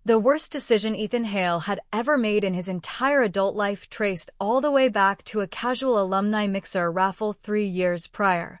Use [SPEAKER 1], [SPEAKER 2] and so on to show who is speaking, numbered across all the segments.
[SPEAKER 1] The worst decision Ethan Hale had ever made in his entire adult life traced all the way back to a casual alumni mixer raffle 3 years prior.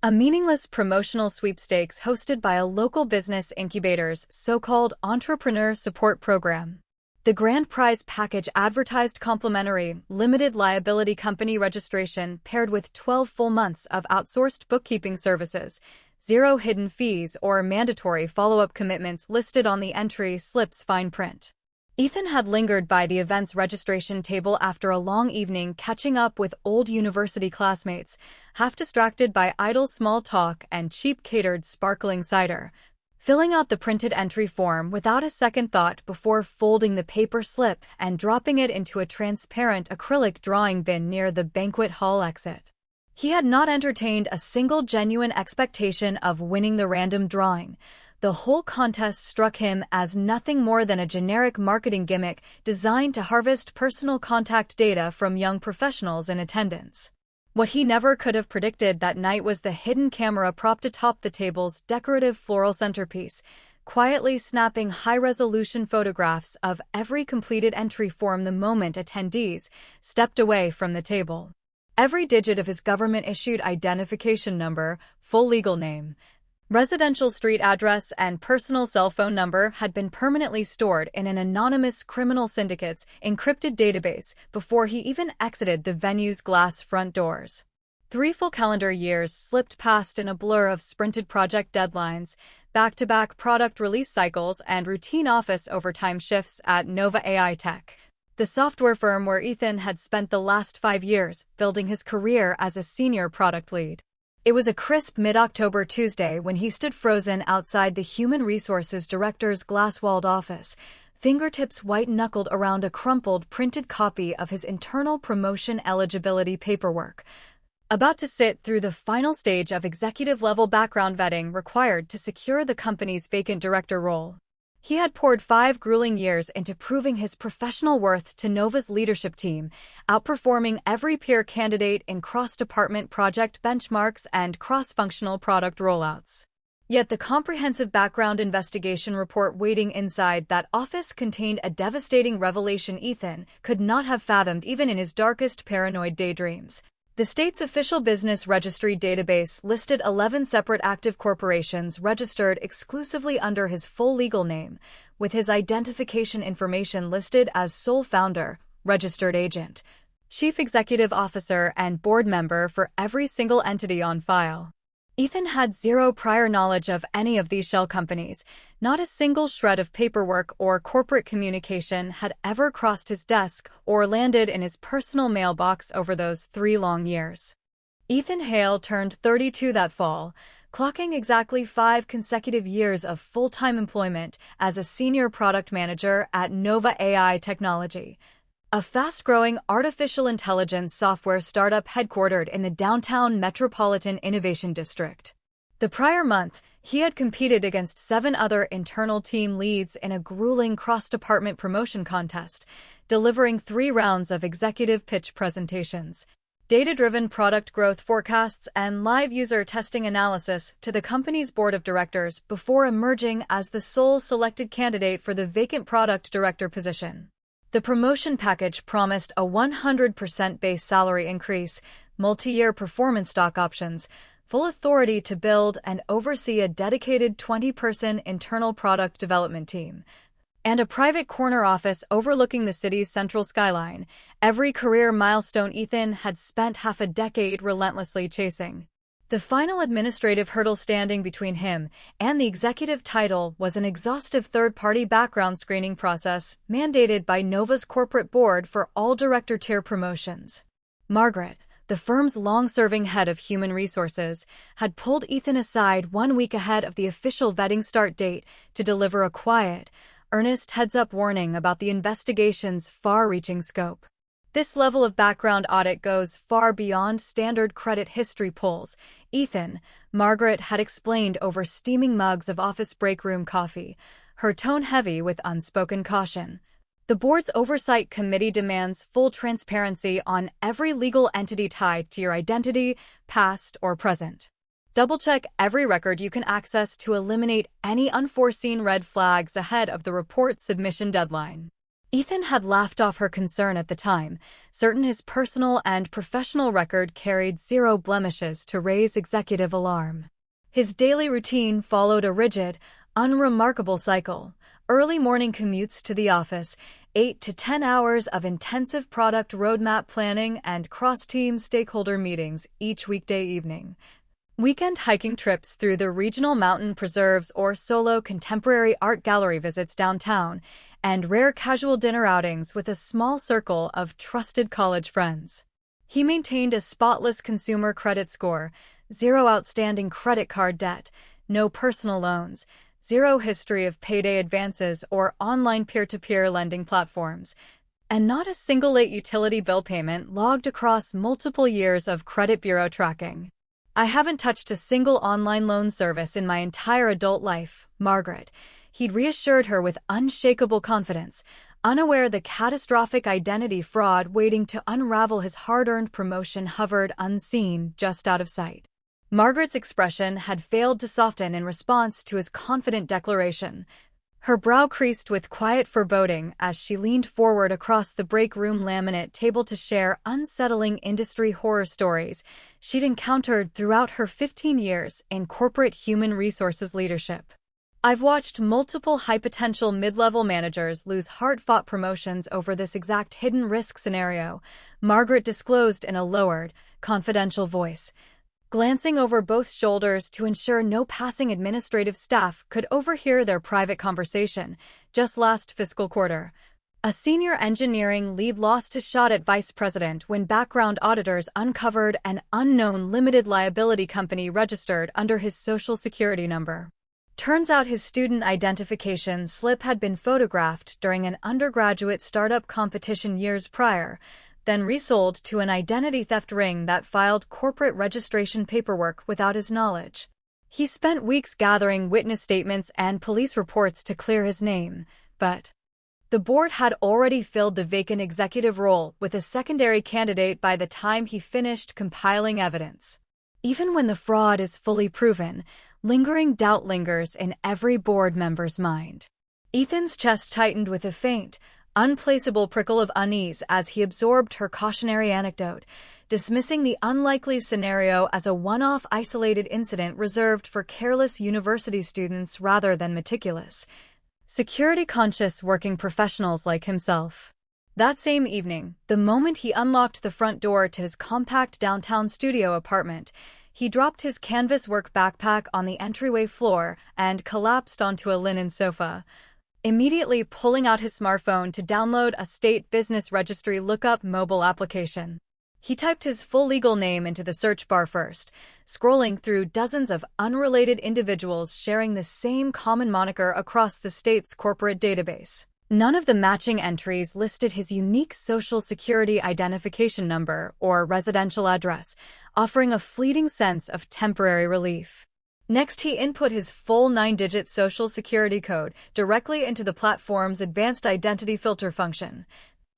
[SPEAKER 1] A meaningless promotional sweepstakes hosted by a local business incubator's so-called entrepreneur support program. The grand prize package advertised complimentary, limited liability company registration paired with 12 full months of outsourced bookkeeping services, 0 hidden fees or mandatory follow-up commitments listed on the entry slip's fine print. Ethan had lingered by the event's registration table after a long evening catching up with old university classmates, half distracted by idle small talk and cheap catered sparkling cider, filling out the printed entry form without a second thought before folding the paper slip and dropping it into a transparent acrylic drawing bin near the banquet hall exit. He had not entertained a single genuine expectation of winning the random drawing. The whole contest struck him as nothing more than a generic marketing gimmick designed to harvest personal contact data from young professionals in attendance. What he never could have predicted that night was the hidden camera propped atop the table's decorative floral centerpiece, quietly snapping high-resolution photographs of every completed entry form the moment attendees stepped away from the table. Every digit of his government-issued identification number, full legal name, residential street address, and personal cell phone number had been permanently stored in an anonymous criminal syndicate's encrypted database before he even exited the venue's glass front doors. 3 full calendar years slipped past in a blur of sprinted project deadlines, back-to-back product release cycles, and routine office overtime shifts at Nova AI Tech, the software firm where Ethan had spent the last 5 years building his career as a senior product lead. It was a crisp mid-October Tuesday when he stood frozen outside the Human Resources Director's glass-walled office, fingertips white-knuckled around a crumpled printed copy of his internal promotion eligibility paperwork, about to sit through the final stage of executive-level background vetting required to secure the company's vacant director role. He had poured 5 grueling years into proving his professional worth to Nova's leadership team, outperforming every peer candidate in cross-department project benchmarks and cross-functional product rollouts. Yet the comprehensive background investigation report waiting inside that office contained a devastating revelation Ethan could not have fathomed even in his darkest paranoid daydreams. The state's official business registry database listed 11 separate active corporations registered exclusively under his full legal name, with his identification information listed as sole founder, registered agent, chief executive officer, and board member for every single entity on file. Ethan had 0 prior knowledge of any of these shell companies. Not a single shred of paperwork or corporate communication had ever crossed his desk or landed in his personal mailbox over those 3 long years. Ethan Hale turned 32 that fall, clocking exactly 5 consecutive years of full-time employment as a senior product manager at Nova AI Technology, a fast-growing artificial intelligence software startup headquartered in the downtown Metropolitan Innovation District. The prior month, he had competed against 7 other internal team leads in a grueling cross-department promotion contest, delivering 3 rounds of executive pitch presentations, data-driven product growth forecasts, and live user testing analysis to the company's board of directors before emerging as the sole selected candidate for the vacant product director position. The promotion package promised a 100% base salary increase, multi-year performance stock options, full authority to build and oversee a dedicated 20-person internal product development team, and a private corner office overlooking the city's central skyline, every career milestone Ethan had spent half a decade relentlessly chasing. The final administrative hurdle standing between him and the executive title was an exhaustive third-party background screening process mandated by Nova's corporate board for all director-tier promotions. Margaret, the firm's long-serving head of human resources, had pulled Ethan aside 1 week ahead of the official vetting start date to deliver a quiet, earnest heads-up warning about the investigation's far-reaching scope. This level of background audit goes far beyond standard credit history pulls, Ethan, Margaret had explained over steaming mugs of office break room coffee, her tone heavy with unspoken caution. The board's oversight committee demands full transparency on every legal entity tied to your identity, past or present. Double-check every record you can access to eliminate any unforeseen red flags ahead of the report submission deadline. Ethan had laughed off her concern at the time, certain his personal and professional record carried zero blemishes to raise executive alarm. His daily routine followed a rigid, unremarkable cycle: early morning commutes to the office, 8 to 10 hours of intensive product roadmap planning, and cross-team stakeholder meetings each weekday evening. Weekend hiking trips through the regional mountain preserves or solo contemporary art gallery visits downtown, and rare casual dinner outings with a small circle of trusted college friends. He maintained a spotless consumer credit score, zero outstanding credit card debt, no personal loans, zero history of payday advances or online peer-to-peer lending platforms, and not a single late utility bill payment logged across multiple years of credit bureau tracking. "I haven't touched a single online loan service in my entire adult life, Margaret," he'd reassured her with unshakable confidence, unaware the catastrophic identity fraud waiting to unravel his hard-earned promotion hovered unseen just out of sight. Margaret's expression had failed to soften in response to his confident declaration. Her brow creased with quiet foreboding as she leaned forward across the break room laminate table to share unsettling industry horror stories she'd encountered throughout her 15 years in corporate human resources leadership. "I've watched multiple high-potential mid-level managers lose hard-fought promotions over this exact hidden risk scenario," Margaret disclosed in a lowered, confidential voice, glancing over both shoulders to ensure no passing administrative staff could overhear their private conversation. "Just last fiscal quarter, a senior engineering lead lost his shot at vice president when background auditors uncovered an unknown limited liability company registered under his Social Security number. Turns out his student identification slip had been photographed during an undergraduate startup competition years prior, then resold to an identity theft ring that filed corporate registration paperwork without his knowledge. He spent weeks gathering witness statements and police reports to clear his name, but the board had already filled the vacant executive role with a secondary candidate by the time he finished compiling evidence. Even when the fraud is fully proven, lingering doubt lingers in every board member's mind. Ethan's chest tightened with a faint, unplaceable prickle of unease as he absorbed her cautionary anecdote, dismissing the unlikely scenario as a one-off isolated incident reserved for careless university students rather than meticulous, security-conscious working professionals like himself. That same evening, the moment he unlocked the front door to his compact downtown studio apartment, he dropped his canvas work backpack on the entryway floor and collapsed onto a linen sofa, immediately pulling out his smartphone to download a state business registry lookup mobile application. He typed his full legal name into the search bar first, scrolling through dozens of unrelated individuals sharing the same common moniker across the state's corporate database. None of the matching entries listed his unique Social Security identification number or residential address, offering a fleeting sense of temporary relief. Next, he input his full 9-digit Social Security code directly into the platform's advanced identity filter function,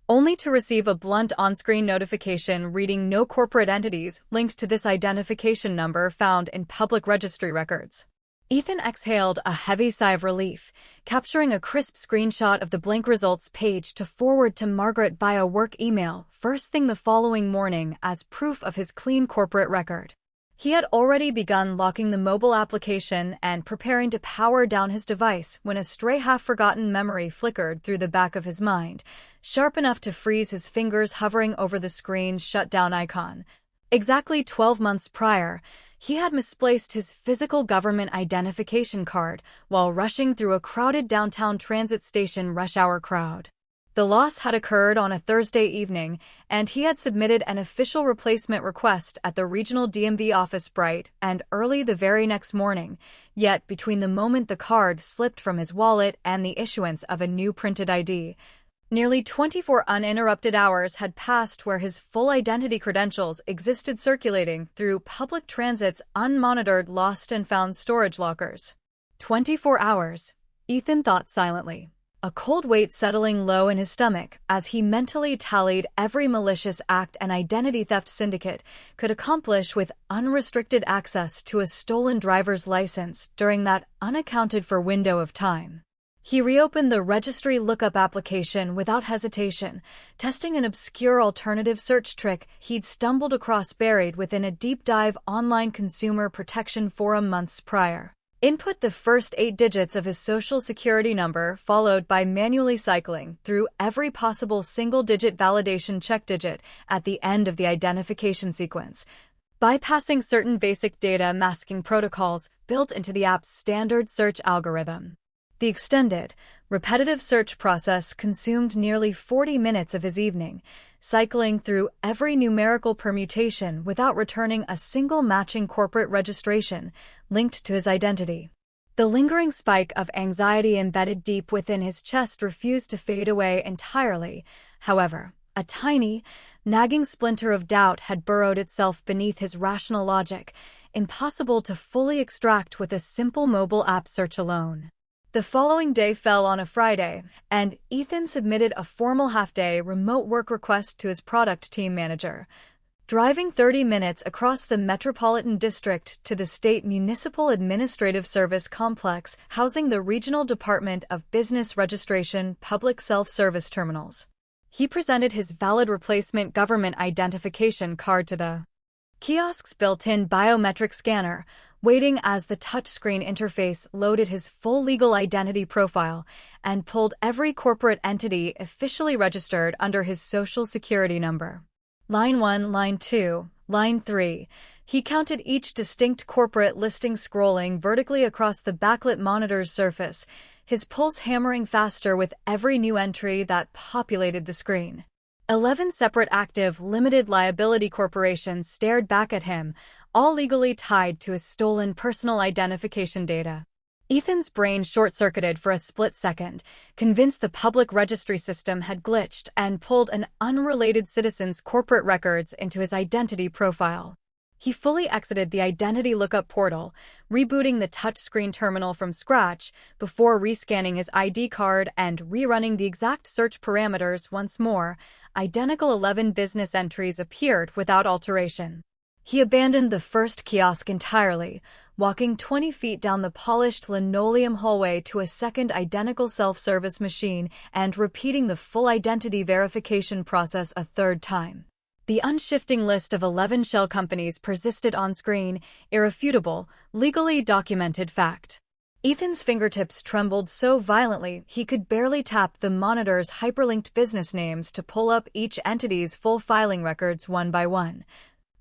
[SPEAKER 1] only to receive a blunt on-screen notification reading "No corporate entities linked to this identification number found in public registry records." Ethan exhaled a heavy sigh of relief, capturing a crisp screenshot of the blank results page to forward to Margaret via work email first thing the following morning as proof of his clean corporate record. He had already begun locking the mobile application and preparing to power down his device when a stray half-forgotten memory flickered through the back of his mind, sharp enough to freeze his fingers hovering over the screen's shutdown icon. Exactly 12 months prior, he had misplaced his physical government identification card while rushing through a crowded downtown transit station rush-hour crowd. The loss had occurred on a Thursday evening, and he had submitted an official replacement request at the regional DMV office bright and early the very next morning, yet between the moment the card slipped from his wallet and the issuance of a new printed ID, nearly 24 uninterrupted hours had passed where his full identity credentials existed circulating through public transit's unmonitored lost and found storage lockers. 24 hours, Ethan thought silently. a cold weight settling low in his stomach as he mentally tallied every malicious act an identity theft syndicate could accomplish with unrestricted access to a stolen driver's license during that unaccounted-for window of time. He reopened the registry lookup application without hesitation, testing an obscure alternative search trick he'd stumbled across buried within a deep-dive online consumer protection forum months prior. Input the first 8 digits of his social security number, followed by manually cycling through every possible single-digit validation check digit at the end of the identification sequence, bypassing certain basic data masking protocols built into the app's standard search algorithm. The extended, repetitive search process consumed nearly 40 minutes of his evening, cycling through every numerical permutation without returning a single matching corporate registration linked to his identity. The lingering spike of anxiety embedded deep within his chest refused to fade away entirely. However, a tiny, nagging splinter of doubt had burrowed itself beneath his rational logic, impossible to fully extract with a simple mobile app search alone. The following day fell on a Friday, and Ethan submitted a formal half-day remote work request to his product team manager. Driving 30 minutes across the Metropolitan District to the State Municipal Administrative Service Complex housing the Regional Department of Business Registration Public Self-Service Terminals, he presented his valid replacement government identification card to the kiosk's built-in biometric scanner, waiting as the touchscreen interface loaded his full legal identity profile and pulled every corporate entity officially registered under his social security number. Line 1, Line 2, Line 3. He counted each distinct corporate listing scrolling vertically across the backlit monitor's surface, his pulse hammering faster with every new entry that populated the screen. 11 separate active, limited liability corporations stared back at him, all legally tied to his stolen personal identification data. Ethan's brain short-circuited for a split second, convinced the public registry system had glitched and pulled an unrelated citizen's corporate records into his identity profile. He fully exited the identity lookup portal, rebooting the touchscreen terminal from scratch before rescanning his ID card and rerunning the exact search parameters once more. Identical 11 business entries appeared without alteration. He abandoned the first kiosk entirely, walking 20 feet down the polished linoleum hallway to a second identical self-service machine and repeating the full identity verification process a third time. The unshifting list of 11 shell companies persisted on screen, irrefutable, legally documented fact. Ethan's fingertips trembled so violently he could barely tap the monitor's hyperlinked business names to pull up each entity's full filing records one by one.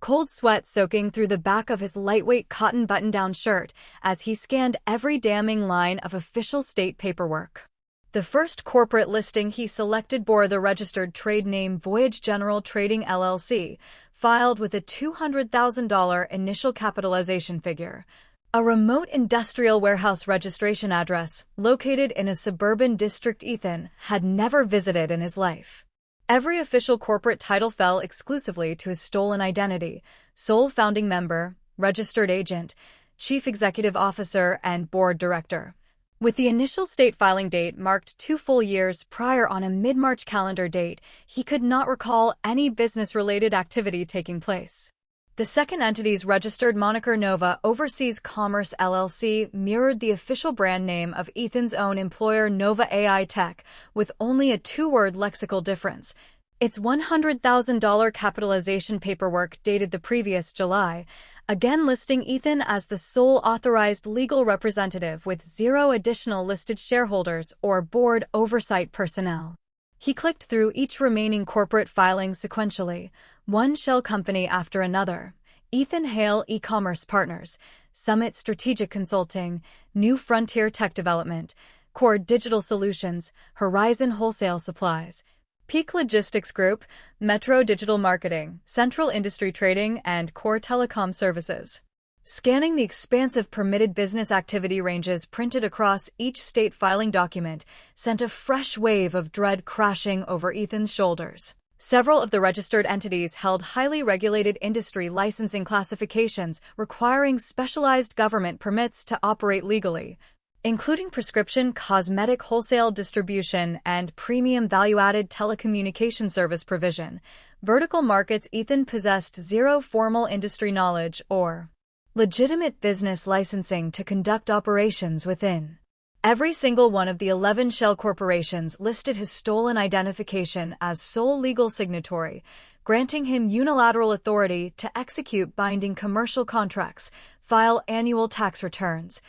[SPEAKER 1] Cold sweat soaking through the back of his lightweight cotton button-down shirt as he scanned every damning line of official state paperwork. The first corporate listing he selected bore the registered trade name Voyage General Trading LLC, filed with a $200,000 initial capitalization figure. A remote industrial warehouse registration address, located in a suburban district Ethan had never visited in his life. Every official corporate title fell exclusively to his stolen identity: sole founding member, registered agent, chief executive officer, and board director. With the initial state filing date marked 2 full years prior on a mid-March calendar date, he could not recall any business-related activity taking place. The second entity's registered moniker Nova Overseas Commerce LLC mirrored the official brand name of Ethan's own employer Nova AI Tech, with only a 2-word lexical difference. Its $100,000 capitalization paperwork dated the previous July, again listing Ethan as the sole authorized legal representative with 0 additional listed shareholders or board oversight personnel. He clicked through each remaining corporate filing sequentially, one shell company after another: Ethan Hale E-commerce Partners, Summit Strategic Consulting, New Frontier Tech Development, Core Digital Solutions, Horizon Wholesale Supplies, Peak Logistics Group, Metro Digital Marketing, Central Industry Trading, and Core Telecom Services. Scanning the expansive permitted business activity ranges printed across each state filing document sent a fresh wave of dread crashing over Ethan's shoulders. Several of the registered entities held highly regulated industry licensing classifications requiring specialized government permits to operate legally. including prescription cosmetic wholesale distribution and premium value-added telecommunication service provision. Vertical markets. Ethan possessed zero formal industry knowledge or legitimate business licensing to conduct operations within. Every single one of the 11 shell corporations listed his stolen identification as sole legal signatory, granting him unilateral authority to execute binding commercial contracts, file annual tax returns,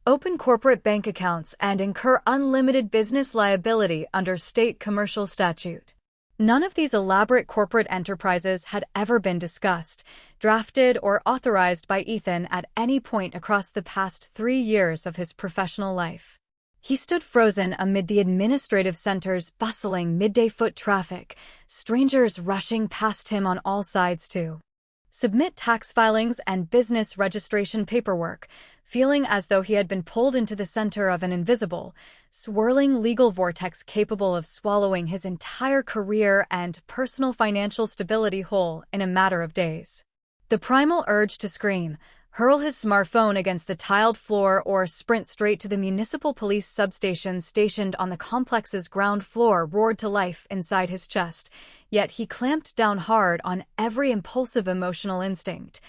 [SPEAKER 1] open corporate bank accounts, and incur unlimited business liability under state commercial statute. None of these elaborate corporate enterprises had ever been discussed, drafted, or authorized by Ethan at any point across the past 3 years of his professional life. He stood frozen amid the administrative center's bustling midday foot traffic, strangers rushing past him on all sides to submit tax filings and business registration paperwork, feeling as though he had been pulled into the center of an invisible, swirling legal vortex capable of swallowing his entire career and personal financial stability whole in a matter of days. The primal urge to scream, hurl his smartphone against the tiled floor, or sprint straight to the municipal police substation stationed on the complex's ground floor roared to life inside his chest, yet he clamped down hard on every impulsive emotional instinct,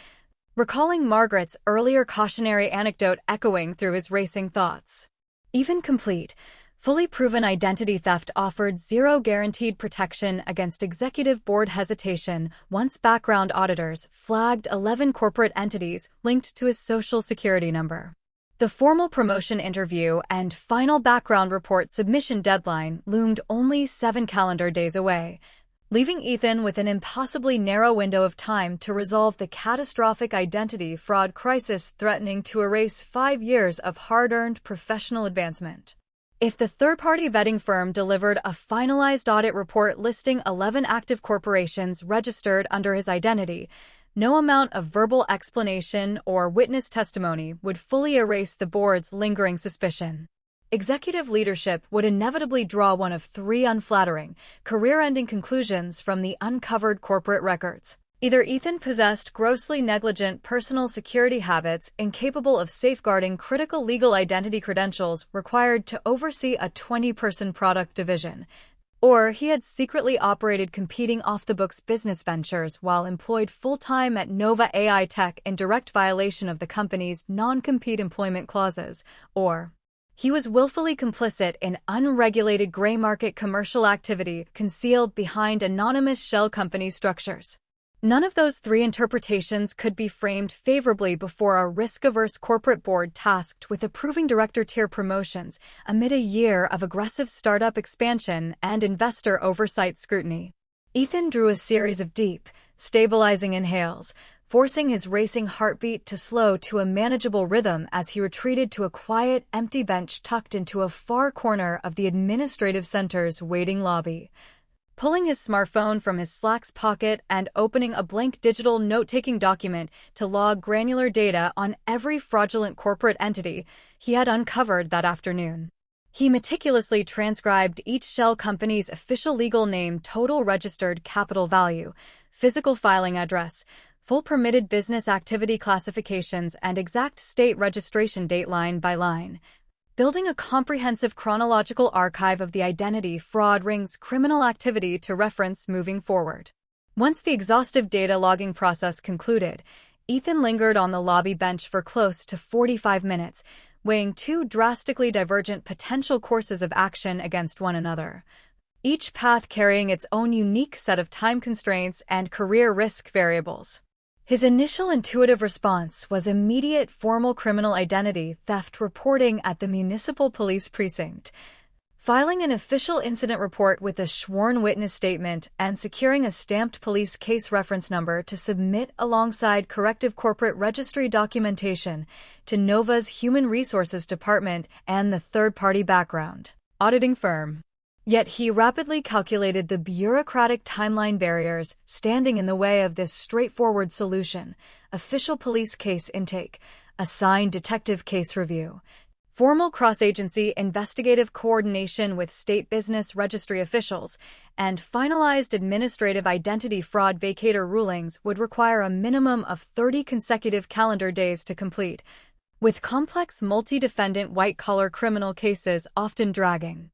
[SPEAKER 1] recalling Margaret's earlier cautionary anecdote echoing through his racing thoughts. Even complete, fully proven identity theft offered zero guaranteed protection against executive board hesitation once background auditors flagged 11 corporate entities linked to his social security number. The formal promotion interview and final background report submission deadline loomed only 7 calendar days away, leaving Ethan with an impossibly narrow window of time to resolve the catastrophic identity fraud crisis threatening to erase 5 years of hard-earned professional advancement. If the third-party vetting firm delivered a finalized audit report listing 11 active corporations registered under his identity, no amount of verbal explanation or witness testimony would fully erase the board's lingering suspicion. Executive leadership would inevitably draw one of 3 unflattering, career-ending conclusions from the uncovered corporate records. Either Ethan possessed grossly negligent personal security habits incapable of safeguarding critical legal identity credentials required to oversee a 20-person product division, or he had secretly operated competing off-the-books business ventures while employed full-time at Nova AI Tech in direct violation of the company's non-compete employment clauses, or he was willfully complicit in unregulated gray market commercial activity concealed behind anonymous shell company structures. None of those 3 interpretations could be framed favorably before a risk-averse corporate board tasked with approving director-tier promotions amid a year of aggressive startup expansion and investor oversight scrutiny. Ethan drew a series of deep, stabilizing inhales, forcing his racing heartbeat to slow to a manageable rhythm as he retreated to a quiet, empty bench tucked into a far corner of the administrative center's waiting lobby. Pulling his smartphone from his slacks pocket and opening a blank digital note-taking document to log granular data on every fraudulent corporate entity he had uncovered that afternoon. He meticulously transcribed each shell company's official legal name, total registered capital value, physical filing address, full permitted business activity classifications, and exact state registration date line by line, building a comprehensive chronological archive of the identity fraud ring's criminal activity to reference moving forward. Once the exhaustive data logging process concluded, Ethan lingered on the lobby bench for close to 45 minutes, weighing 2 drastically divergent potential courses of action against one another, each path carrying its own unique set of time constraints and career risk variables. His initial intuitive response was immediate formal criminal identity theft reporting at the municipal police precinct, filing an official incident report with a sworn witness statement and securing a stamped police case reference number to submit alongside corrective corporate registry documentation to Nova's Human Resources Department and the third-party background auditing firm. Yet he rapidly calculated the bureaucratic timeline barriers standing in the way of this straightforward solution: official police case intake, assigned detective case review, formal cross-agency investigative coordination with state business registry officials, and finalized administrative identity fraud vacator rulings would require a minimum of 30 consecutive calendar days to complete. with complex multi-defendant white-collar criminal cases often dragging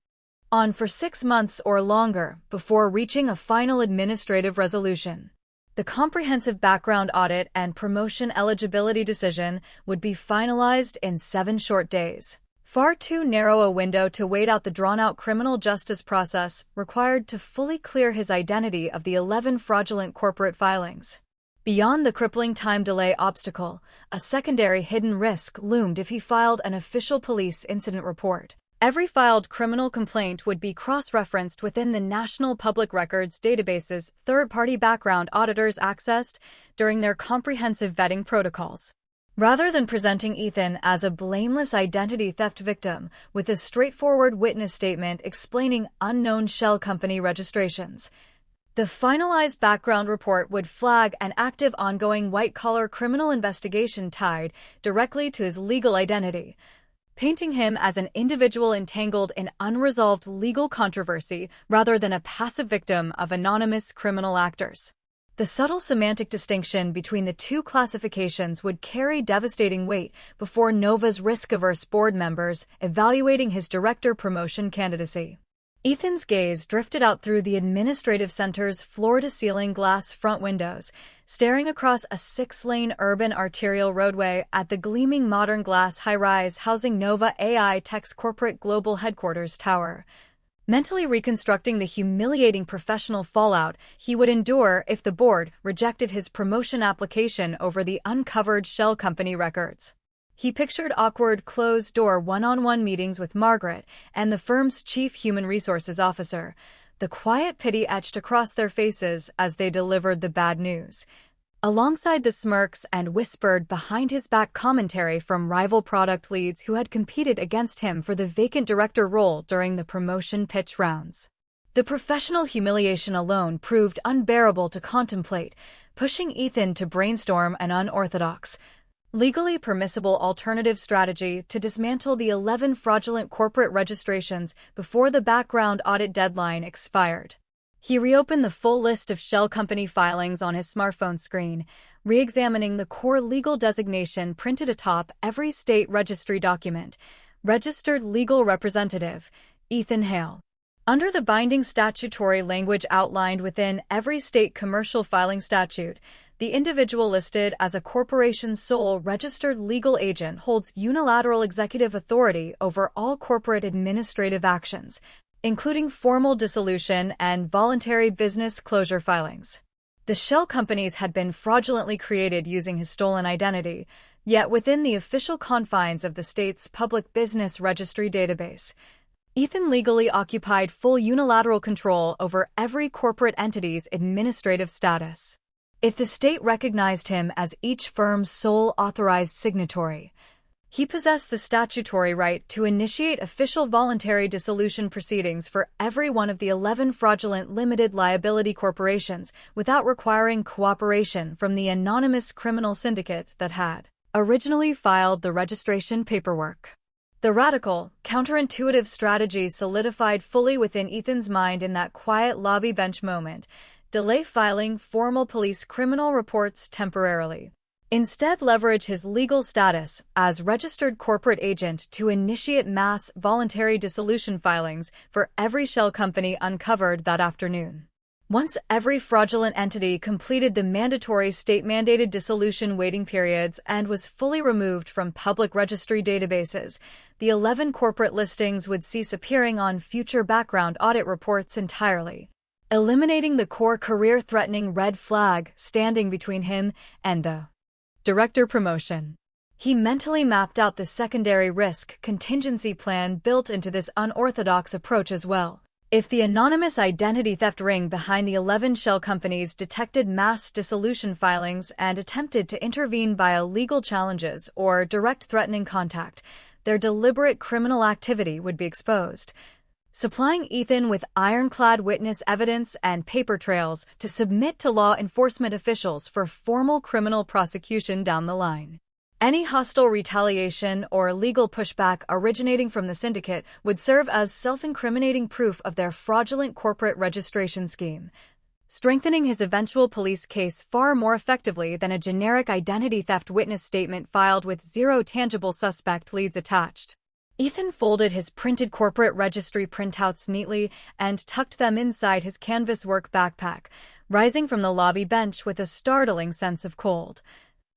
[SPEAKER 1] on for 6 months or longer before reaching a final administrative resolution. The comprehensive background audit and promotion eligibility decision would be finalized in 7 short days. Far too narrow a window to wait out the drawn-out criminal justice process required to fully clear his identity of the 11 fraudulent corporate filings. Beyond the crippling time delay obstacle, a secondary hidden risk loomed if he filed an official police incident report. Every filed criminal complaint would be cross-referenced within the National Public Records databases third-party background auditors accessed during their comprehensive vetting protocols. Rather than presenting Ethan as a blameless identity theft victim with a straightforward witness statement explaining unknown shell company registrations, the finalized background report would flag an active ongoing white-collar criminal investigation tied directly to his legal identity, painting him as an individual entangled in unresolved legal controversy rather than a passive victim of anonymous criminal actors. The subtle semantic distinction between the two classifications would carry devastating weight before Nova's risk-averse board members evaluating his director promotion candidacy. Ethan's gaze drifted out through the administrative center's floor-to-ceiling glass front windows, staring across a 6-lane urban arterial roadway at the gleaming modern glass high-rise housing Nova AI Tech's corporate global headquarters tower, mentally reconstructing the humiliating professional fallout he would endure if the board rejected his promotion application over the uncovered shell company records. He pictured awkward, closed-door one-on-one meetings with Margaret and the firm's chief human resources officer, the quiet pity etched across their faces as they delivered the bad news, alongside the smirks and whispered behind-his-back commentary from rival product leads who had competed against him for the vacant director role during the promotion pitch rounds. The professional humiliation alone proved unbearable to contemplate, pushing Ethan to brainstorm an unorthodox, legally permissible alternative strategy to dismantle the 11 fraudulent corporate registrations before the background audit deadline expired. He reopened the full list of shell company filings on his smartphone screen, re-examining the core legal designation printed atop every state registry document: Registered Legal Representative, Ethan Hale. Under the binding statutory language outlined within every state commercial filing statute, the individual listed as a corporation's sole registered legal agent holds unilateral executive authority over all corporate administrative actions, including formal dissolution and voluntary business closure filings. The shell companies had been fraudulently created using his stolen identity, yet within the official confines of the state's public business registry database, Ethan legally occupied full unilateral control over every corporate entity's administrative status. If the state recognized him as each firm's sole authorized signatory, he possessed the statutory right to initiate official voluntary dissolution proceedings for every one of the 11 fraudulent limited liability corporations without requiring cooperation from the anonymous criminal syndicate that had originally filed the registration paperwork. The radical, counterintuitive strategy solidified fully within Ethan's mind in that quiet lobby bench moment: delay filing formal police criminal reports temporarily. Instead, leverage his legal status as registered corporate agent to initiate mass voluntary dissolution filings for every shell company uncovered that afternoon. Once every fraudulent entity completed the mandatory state-mandated dissolution waiting periods and was fully removed from public registry databases, the 11 corporate listings would cease appearing on future background audit reports entirely, eliminating the core career-threatening red flag standing between him and the director promotion. He mentally mapped out the secondary risk contingency plan built into this unorthodox approach as well. If the anonymous identity theft ring behind the 11 shell companies detected mass dissolution filings and attempted to intervene via legal challenges or direct threatening contact, their deliberate criminal activity would be exposed, supplying Ethan with ironclad witness evidence and paper trails to submit to law enforcement officials for formal criminal prosecution down the line. Any hostile retaliation or legal pushback originating from the syndicate would serve as self-incriminating proof of their fraudulent corporate registration scheme, strengthening his eventual police case far more effectively than a generic identity theft witness statement filed with zero tangible suspect leads attached. Ethan folded his printed corporate registry printouts neatly and tucked them inside his canvas work backpack, rising from the lobby bench with a startling sense of cold,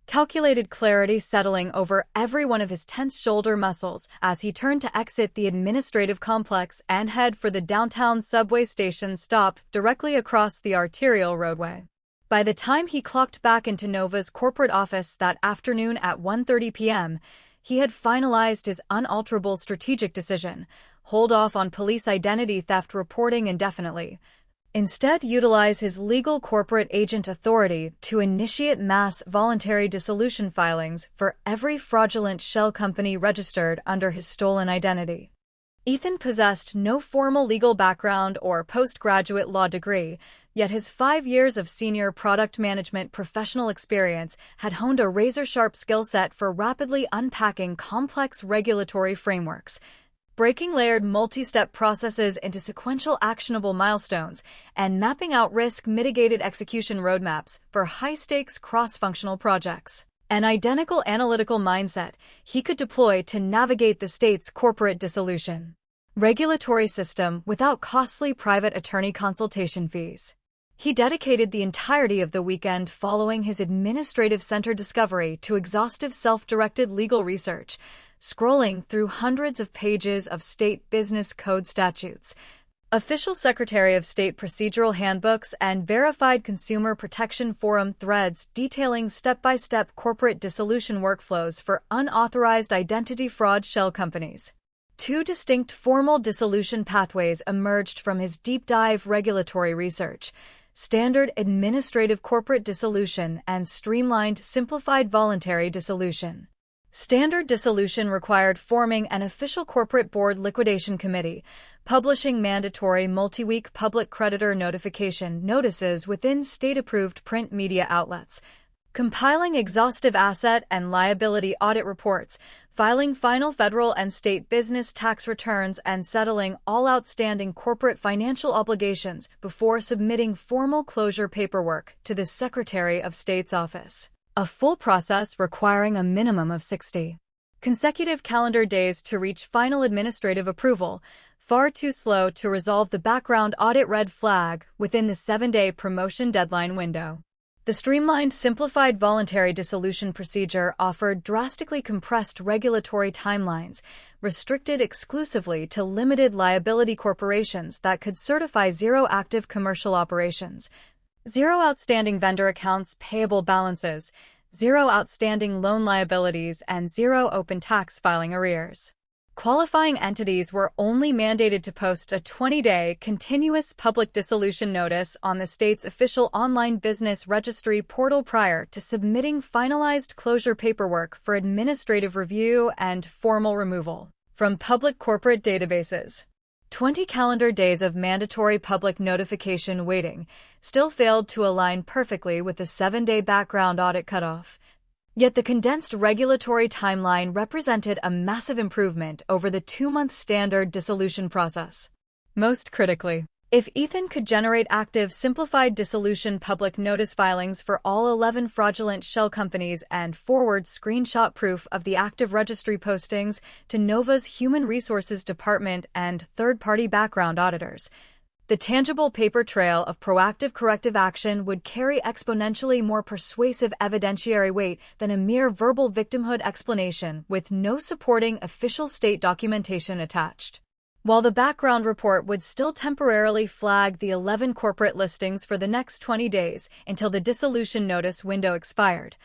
[SPEAKER 1] calculated clarity settling over every one of his tense shoulder muscles as he turned to exit the administrative complex and head for the downtown subway station stop directly across the arterial roadway. By the time he clocked back into Nova's corporate office that afternoon at 1:30 p.m., he had finalized his unalterable strategic decision: hold off on police identity theft reporting indefinitely. Instead, utilize his legal corporate agent authority to initiate mass voluntary dissolution filings for every fraudulent shell company registered under his stolen identity. Ethan possessed no formal legal background or postgraduate law degree, yet his 5 years of senior product management professional experience had honed a razor-sharp skill set for rapidly unpacking complex regulatory frameworks, breaking layered multi-step processes into sequential actionable milestones, and mapping out risk-mitigated execution roadmaps for high-stakes cross-functional projects. An identical analytical mindset he could deploy to navigate the state's corporate dissolution regulatory system without costly private attorney consultation fees. He dedicated the entirety of the weekend following his administrative center discovery to exhaustive self-directed legal research, scrolling through hundreds of pages of state business code statutes, official Secretary of State procedural handbooks, and verified Consumer Protection Forum threads detailing step-by-step corporate dissolution workflows for unauthorized identity fraud shell companies. 2 distinct formal dissolution pathways emerged from his deep-dive regulatory research: standard administrative corporate dissolution and streamlined simplified voluntary dissolution. Standard dissolution required forming an official corporate board liquidation committee, publishing mandatory multi-week public creditor notification notices within state-approved print media outlets, compiling exhaustive asset and liability audit reports, filing final federal and state business tax returns, and settling all outstanding corporate financial obligations before submitting formal closure paperwork to the Secretary of State's office. A full process requiring a minimum of 60 consecutive calendar days to reach final administrative approval, far too slow to resolve the background audit red flag within the 7-day promotion deadline window. The streamlined, simplified voluntary dissolution procedure offered drastically compressed regulatory timelines, restricted exclusively to limited liability corporations that could certify zero active commercial operations, zero outstanding vendor accounts payable balances, zero outstanding loan liabilities, and zero open tax filing arrears. Qualifying entities were only mandated to post a 20-day continuous public dissolution notice on the state's official online business registry portal prior to submitting finalized closure paperwork for administrative review and formal removal from public corporate databases. 20 calendar days of mandatory public notification waiting still failed to align perfectly with the 7-day background audit cutoff. Yet the condensed regulatory timeline represented a massive improvement over the 2-month standard dissolution process. Most critically, if Ethan could generate active, simplified dissolution public notice filings for all 11 fraudulent shell companies and forward screenshot proof of the active registry postings to Nova's Human Resources Department and third-party background auditors, the tangible paper trail of proactive corrective action would carry exponentially more persuasive evidentiary weight than a mere verbal victimhood explanation with no supporting official state documentation attached. While the background report would still temporarily flag the 11 corporate listings for the next 20 days until the dissolution notice window expired,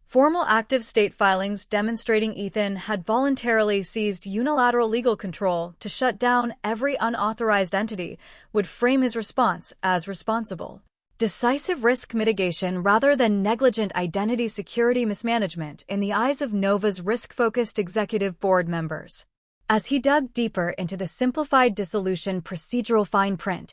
[SPEAKER 1] formal active state filings demonstrating Ethan had voluntarily seized unilateral legal control to shut down every unauthorized entity would frame his response as responsible, decisive risk mitigation rather than negligent identity security mismanagement in the eyes of Nova's risk-focused executive board members. As he dug deeper into the simplified dissolution procedural fine print,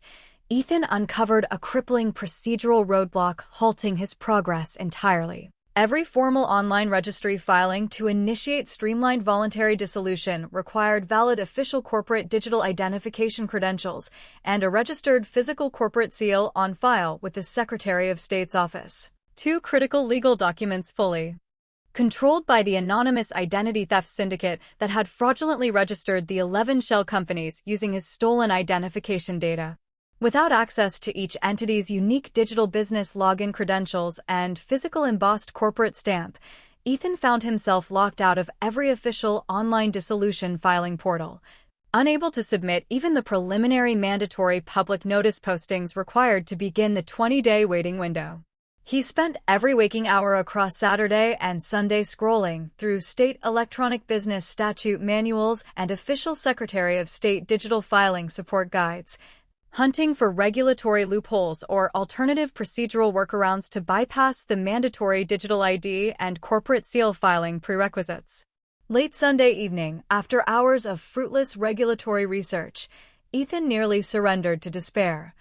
[SPEAKER 1] Ethan uncovered a crippling procedural roadblock halting his progress entirely. Every formal online registry filing to initiate streamlined voluntary dissolution required valid official corporate digital identification credentials and a registered physical corporate seal on file with the Secretary of State's office. Two critical legal documents fully controlled by the anonymous identity theft syndicate that had fraudulently registered the 11 shell companies using his stolen identification data. Without access to each entity's unique digital business login credentials and physical embossed corporate stamp, Ethan found himself locked out of every official online dissolution filing portal, unable to submit even the preliminary mandatory public notice postings required to begin the 20-day waiting window. He spent every waking hour across Saturday and Sunday scrolling through state electronic business statute manuals and official Secretary of State digital filing support guides, hunting for regulatory loopholes or alternative procedural workarounds to bypass the mandatory digital ID and corporate seal filing prerequisites. Late Sunday evening, after hours of fruitless regulatory research, Ethan nearly surrendered to despair.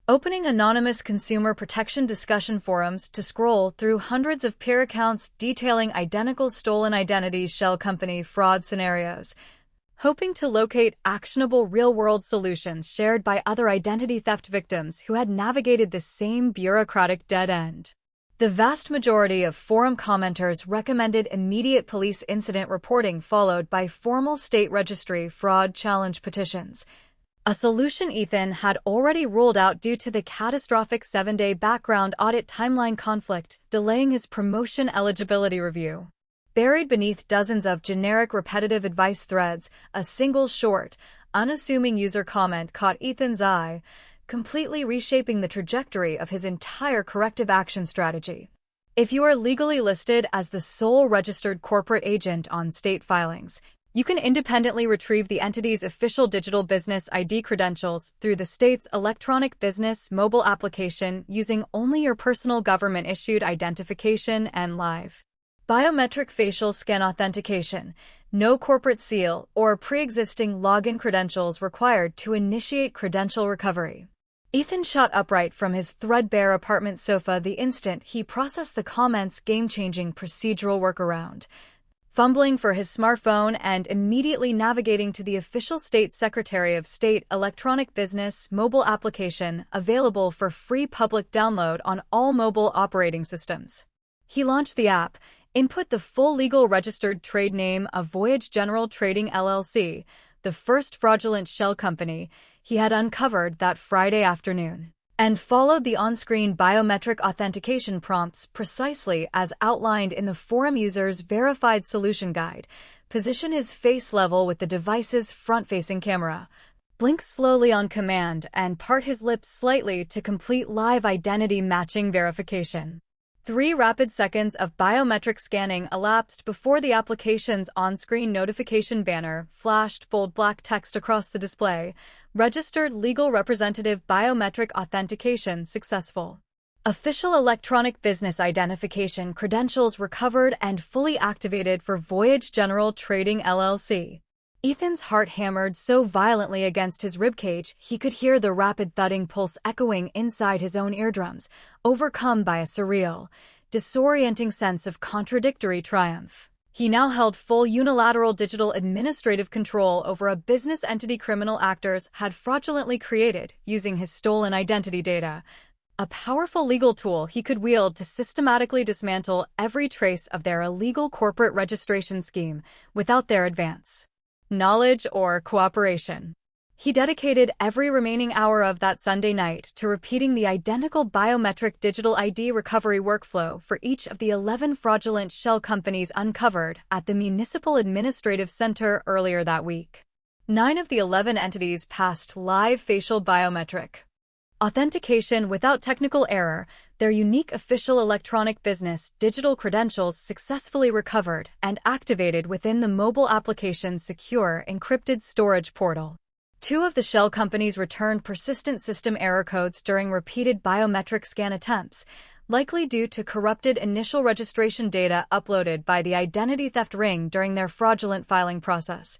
[SPEAKER 1] Opening anonymous consumer protection discussion forums to scroll through hundreds of peer accounts detailing identical stolen identity shell company fraud scenarios, hoping to locate actionable real-world solutions shared by other identity theft victims who had navigated the same bureaucratic dead end. The vast majority of forum commenters recommended immediate police incident reporting followed by formal state registry fraud challenge petitions, a solution Ethan had already ruled out due to the catastrophic 7-day background audit timeline conflict, delaying his promotion eligibility review. Buried beneath dozens of generic repetitive advice threads, a single short, unassuming user comment caught Ethan's eye, completely reshaping the trajectory of his entire corrective action strategy. If you are legally listed as the sole registered corporate agent on state filings, you can independently retrieve the entity's official digital business ID credentials through the state's electronic business mobile application using only your personal government-issued identification and live biometric facial scan authentication, no corporate seal or pre-existing login credentials required to initiate credential recovery. Ethan shot upright from his threadbare apartment sofa the instant he processed the comment's game-changing procedural workaround. Fumbling for his smartphone and immediately navigating to the official state Secretary of State electronic business mobile application available for free public download on all mobile operating systems. He launched the app, input the full legal registered trade name of Voyage General Trading LLC, the first fraudulent shell company he had uncovered that Friday afternoon, and followed the on-screen biometric authentication prompts precisely as outlined in the forum user's verified solution guide. Position his face level with the device's front-facing camera, blink slowly on command, and part his lips slightly to complete live identity matching verification. 3 rapid seconds of biometric scanning elapsed before the application's on-screen notification banner flashed bold black text across the display: Registered Legal Representative Biometric Authentication Successful. Official electronic business identification credentials recovered and fully activated for Voyage General Trading LLC. Ethan's heart hammered so violently against his ribcage he could hear the rapid thudding pulse echoing inside his own eardrums, overcome by a surreal, disorienting sense of contradictory triumph. He now held full unilateral digital administrative control over a business entity criminal actors had fraudulently created using his stolen identity data, a powerful legal tool he could wield to systematically dismantle every trace of their illegal corporate registration scheme without their advance knowledge or cooperation. He dedicated every remaining hour of that Sunday night to repeating the identical biometric digital ID recovery workflow for each of the 11 fraudulent shell companies uncovered at the Municipal Administrative Center earlier that week. 9 of the 11 entities passed live facial biometric authentication without technical error, their unique official electronic business digital credentials successfully recovered and activated within the mobile application's secure encrypted storage portal. 2 of the shell companies returned persistent system error codes during repeated biometric scan attempts, likely due to corrupted initial registration data uploaded by the identity theft ring during their fraudulent filing process.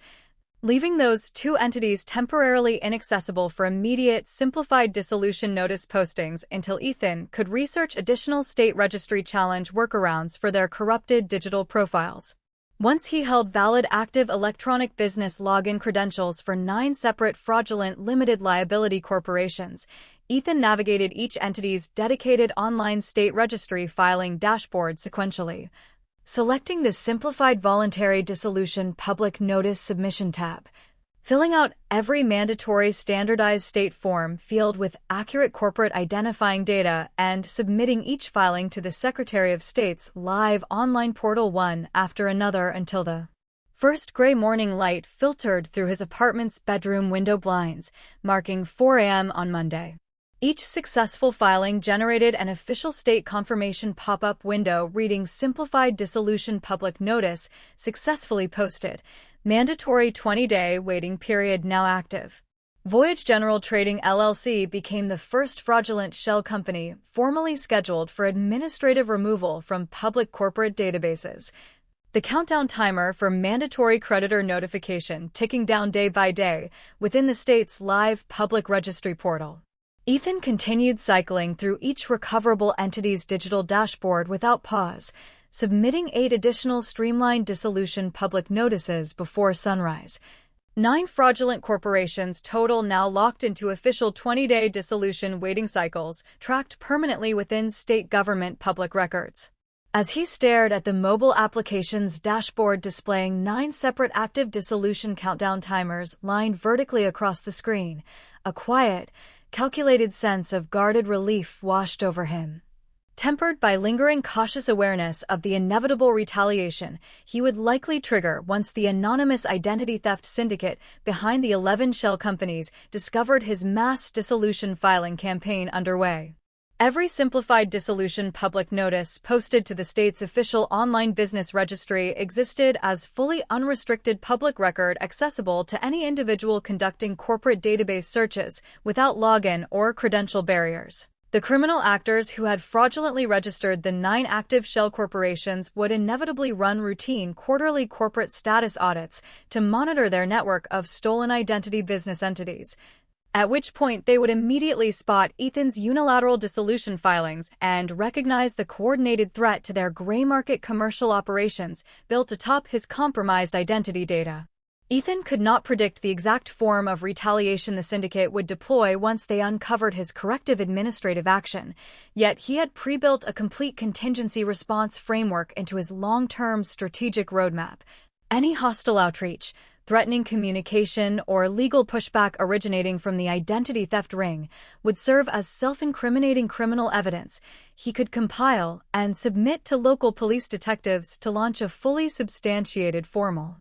[SPEAKER 1] leaving those two entities temporarily inaccessible for immediate, simplified dissolution notice postings until Ethan could research additional state registry challenge workarounds for their corrupted digital profiles. Once he held valid active electronic business login credentials for 9 separate fraudulent limited liability corporations, Ethan navigated each entity's dedicated online state registry filing dashboard sequentially. Selecting the simplified voluntary dissolution public notice submission tab, filling out every mandatory standardized state form field with accurate corporate identifying data, and submitting each filing to the Secretary of State's live online portal one after another until the first gray morning light filtered through his apartment's bedroom window blinds, marking 4 a.m. on Monday. Each successful filing generated an official state confirmation pop-up window reading Simplified Dissolution Public Notice, successfully posted. Mandatory 20-day waiting period now active. Voyage General Trading LLC became the first fraudulent shell company formally scheduled for administrative removal from public corporate databases. The countdown timer for mandatory creditor notification ticking down day by day within the state's live public registry portal. Ethan continued cycling through each recoverable entity's digital dashboard without pause, submitting 8 additional streamlined dissolution public notices before sunrise. 9 fraudulent corporations total now locked into official 20-day dissolution waiting cycles, tracked permanently within state government public records. As he stared at the mobile application's dashboard displaying 9 separate active dissolution countdown timers lined vertically across the screen, a quiet, calculated sense of guarded relief washed over him. Tempered by lingering cautious awareness of the inevitable retaliation he would likely trigger once the anonymous identity theft syndicate behind the 11 shell companies discovered his mass dissolution filing campaign underway. Every simplified dissolution public notice posted to the state's official online business registry existed as fully unrestricted public record accessible to any individual conducting corporate database searches without login or credential barriers. The criminal actors who had fraudulently registered the 9 active shell corporations would inevitably run routine quarterly corporate status audits to monitor their network of stolen identity business entities, at which point they would immediately spot Ethan's unilateral dissolution filings and recognize the coordinated threat to their gray market commercial operations built atop his compromised identity data. Ethan could not predict the exact form of retaliation the syndicate would deploy once they uncovered his corrective administrative action, yet he had pre-built a complete contingency response framework into his long-term strategic roadmap. Any hostile outreach, threatening communication, or legal pushback originating from the identity theft ring would serve as self-incriminating criminal evidence he could compile and submit to local police detectives to launch a fully substantiated formal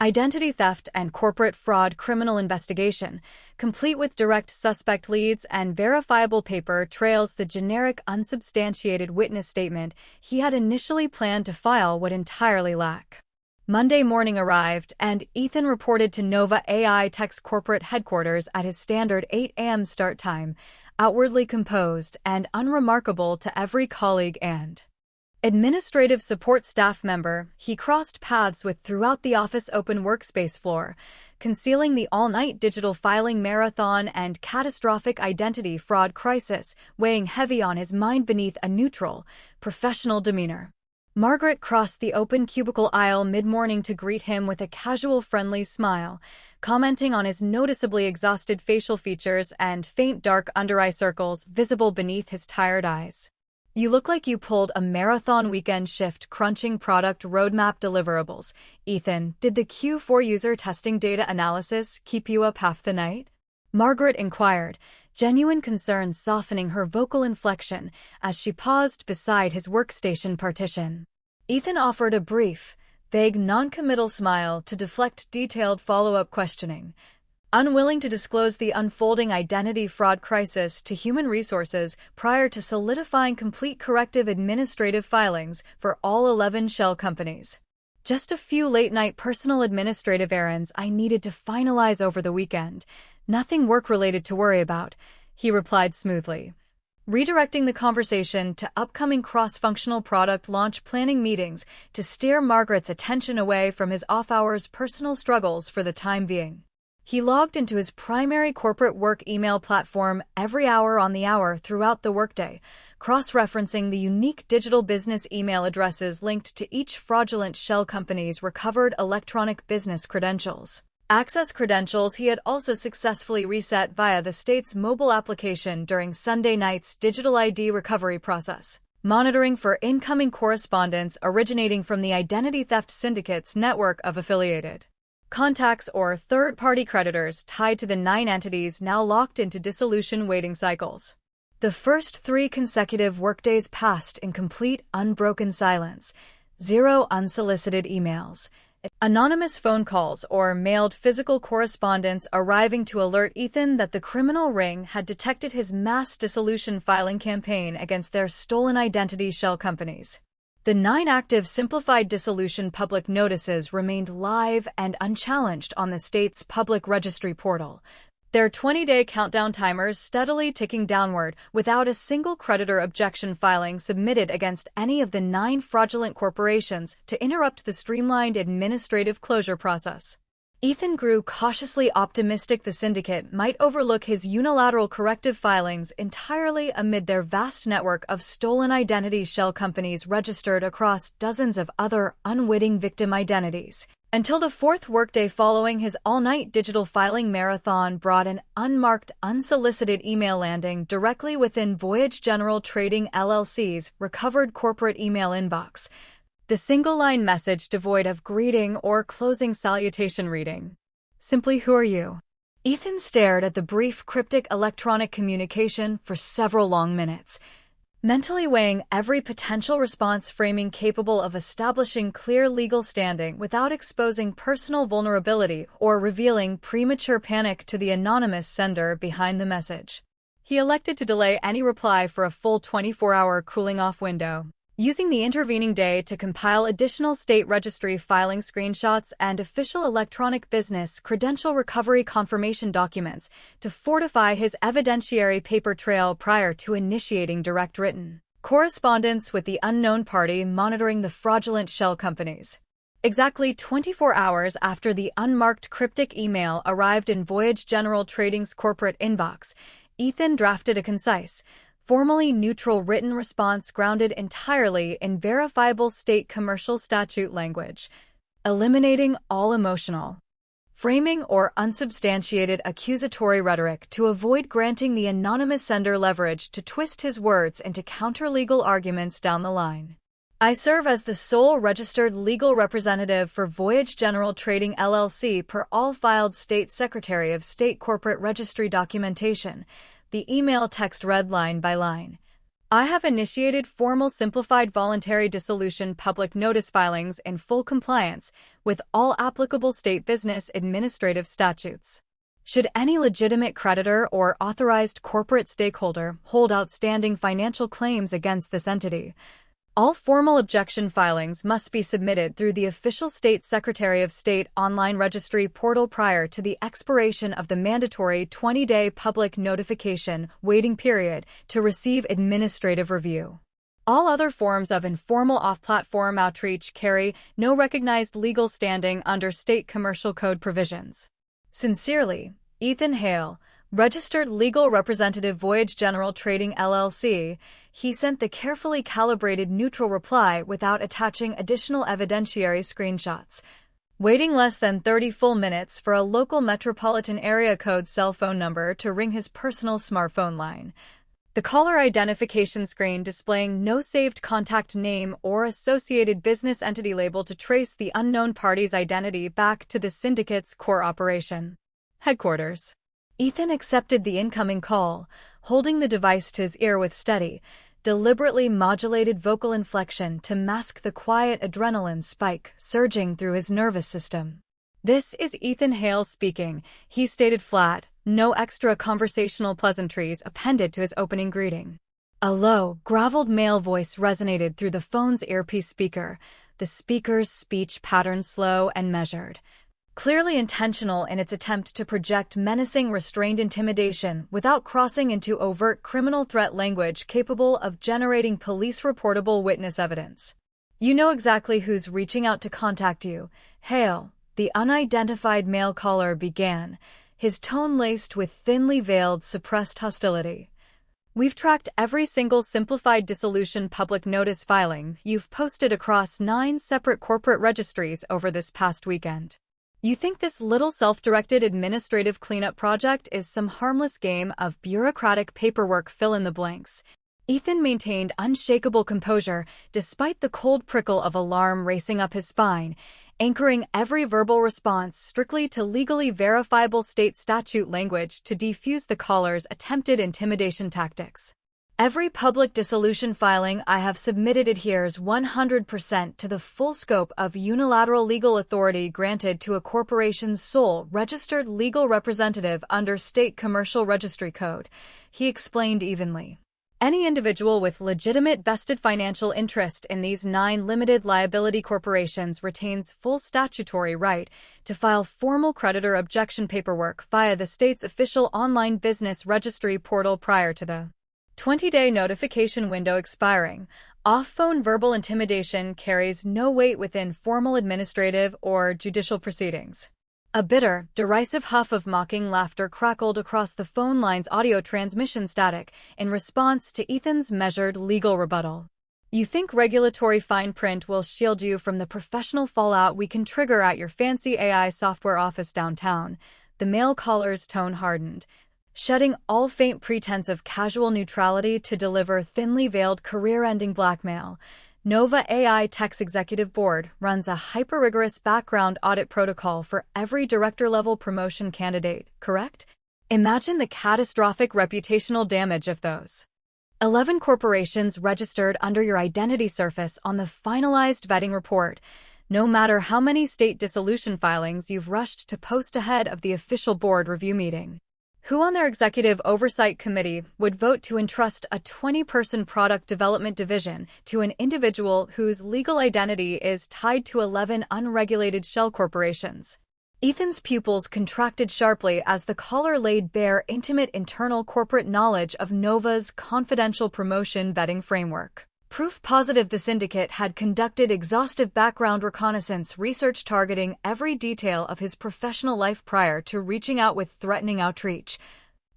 [SPEAKER 1] identity theft and corporate fraud criminal investigation, complete with direct suspect leads and verifiable paper trails. The generic unsubstantiated witness statement he had initially planned to file would entirely lack. Monday morning arrived, and Ethan reported to Nova AI Tech's corporate headquarters at his standard 8 a.m. start time, outwardly composed and unremarkable to every colleague and administrative support staff member he crossed paths with throughout the office open workspace floor, concealing the all-night digital filing marathon and catastrophic identity fraud crisis weighing heavy on his mind beneath a neutral, professional demeanor. Margaret crossed the open cubicle aisle mid-morning to greet him with a casual friendly smile, commenting on his noticeably exhausted facial features and faint dark under-eye circles visible beneath his tired eyes. "You look like you pulled a marathon weekend shift crunching product roadmap deliverables, Ethan. Did the Q4 user testing data analysis keep you up half the night?" Margaret inquired, genuine concern softening her vocal inflection as she paused beside his workstation partition. Ethan offered a brief, vague non-committal smile to deflect detailed follow-up questioning. Unwilling to disclose the unfolding identity fraud crisis to human resources prior to solidifying complete corrective administrative filings for all 11 shell companies. "Just a few late-night personal administrative errands I needed to finalize over the weekend. Nothing work-related to worry about," he replied smoothly. redirecting the conversation to upcoming cross-functional product launch planning meetings to steer Margaret's attention away from his off-hours personal struggles for the time being. He logged into his primary corporate work email platform every hour on the hour throughout the workday, cross-referencing the unique digital business email addresses linked to each fraudulent shell company's recovered electronic business credentials. Access credentials he had also successfully reset via the state's mobile application during Sunday night's digital ID recovery process, monitoring for incoming correspondence originating from the identity theft syndicate's network of affiliated contacts or third-party creditors tied to the 9 entities now locked into dissolution waiting cycles. The first 3 consecutive workdays passed in complete, unbroken silence. 0 unsolicited emails, anonymous phone calls, or mailed physical correspondence arriving to alert Ethan that the criminal ring had detected his mass dissolution filing campaign against their stolen identity shell companies. The 9 active simplified dissolution public notices remained live and unchallenged on the state's public registry portal, their 20-day countdown timers steadily ticking downward without a single creditor objection filing submitted against any of the 9 fraudulent corporations to interrupt the streamlined administrative closure process. Ethan grew cautiously optimistic the syndicate might overlook his unilateral corrective filings entirely amid their vast network of stolen identity shell companies registered across dozens of other unwitting victim identities, until the 4th workday following his all-night digital filing marathon brought an unmarked, unsolicited email landing directly within Voyage General Trading LLC's recovered corporate email inbox. The single-line message devoid of greeting or closing salutation reading, simply, "Who are you?" Ethan stared at the brief, cryptic electronic communication for several long minutes, mentally weighing every potential response framing capable of establishing clear legal standing without exposing personal vulnerability or revealing premature panic to the anonymous sender behind the message. He elected to delay any reply for a full 24-hour cooling-off window, using the intervening day to compile additional state registry filing screenshots and official electronic business credential recovery confirmation documents to fortify his evidentiary paper trail prior to initiating direct written correspondence with the unknown party monitoring the fraudulent shell companies. Exactly 24 hours after the unmarked cryptic email arrived in Voyage General Trading's corporate inbox, Ethan drafted a concise, formally neutral written response grounded entirely in verifiable state commercial statute language, eliminating all emotional framing or unsubstantiated accusatory rhetoric to avoid granting the anonymous sender leverage to twist his words into counter-legal arguments down the line. "I serve as the sole registered legal representative for Voyage General Trading LLC per all filed State Secretary of State Corporate Registry documentation," the email text read line by line. "I have initiated formal simplified voluntary dissolution public notice filings in full compliance with all applicable state business administrative statutes. Should any legitimate creditor or authorized corporate stakeholder hold outstanding financial claims against this entity, all formal objection filings must be submitted through the official State Secretary of State online registry portal prior to the expiration of the mandatory 20-day public notification waiting period to receive administrative review. All other forms of informal off-platform outreach carry no recognized legal standing under state commercial code provisions. Sincerely, Ethan Hale, Registered Legal Representative Voyage General Trading LLC." He sent the carefully calibrated neutral reply without attaching additional evidentiary screenshots, waiting less than 30 full minutes for a local metropolitan area code cell phone number to ring his personal smartphone line, the caller identification screen displaying no saved contact name or associated business entity label to trace the unknown party's identity back to the syndicate's core operation headquarters. Ethan accepted the incoming call, holding the device to his ear with steady, deliberately modulated vocal inflection to mask the quiet adrenaline spike surging through his nervous system. "This is Ethan Hale speaking," he stated flat, no extra conversational pleasantries appended to his opening greeting. A low, graveled male voice resonated through the phone's earpiece speaker, the speaker's speech pattern slow and measured, clearly intentional in its attempt to project menacing, restrained intimidation without crossing into overt criminal threat language capable of generating police-reportable witness evidence. You know exactly who's reaching out to contact you. Hail, the unidentified male caller began, his tone laced with thinly veiled, suppressed hostility. We've tracked every single simplified dissolution public notice filing you've posted across 9 separate corporate registries over this past weekend. You think this little self-directed administrative cleanup project is some harmless game of bureaucratic paperwork fill-in-the-blanks? Ethan maintained unshakable composure despite the cold prickle of alarm racing up his spine, anchoring every verbal response strictly to legally verifiable state statute language to defuse the caller's attempted intimidation tactics. Every public dissolution filing I have submitted adheres 100% to the full scope of unilateral legal authority granted to a corporation's sole registered legal representative under State Commercial Registry Code, he explained evenly. Any individual with legitimate vested financial interest in these 9 limited liability corporations retains full statutory right to file formal creditor objection paperwork via the state's official online business registry portal prior to the 20-day notification window expiring. Off-phone verbal intimidation carries no weight within formal administrative or judicial proceedings. A bitter, derisive huff of mocking laughter crackled across the phone line's audio transmission static in response to Ethan's measured legal rebuttal. You think regulatory fine print will shield you from the professional fallout we can trigger at your fancy AI software office downtown? The male caller's tone hardened, shedding all faint pretense of casual neutrality to deliver thinly veiled career-ending blackmail. Nova AI Tech's executive board runs a hyper-rigorous background audit protocol for every director-level promotion candidate, correct? Imagine the catastrophic reputational damage of those 11 corporations registered under your identity surface on the finalized vetting report, no matter how many state dissolution filings you've rushed to post ahead of the official board review meeting. Who on their executive oversight committee would vote to entrust a 20-person product development division to an individual whose legal identity is tied to 11 unregulated shell corporations? Ethan's pupils contracted sharply as the caller laid bare intimate internal corporate knowledge of Nova's confidential promotion vetting framework. Proof positive the syndicate had conducted exhaustive background reconnaissance research targeting every detail of his professional life prior to reaching out with threatening outreach,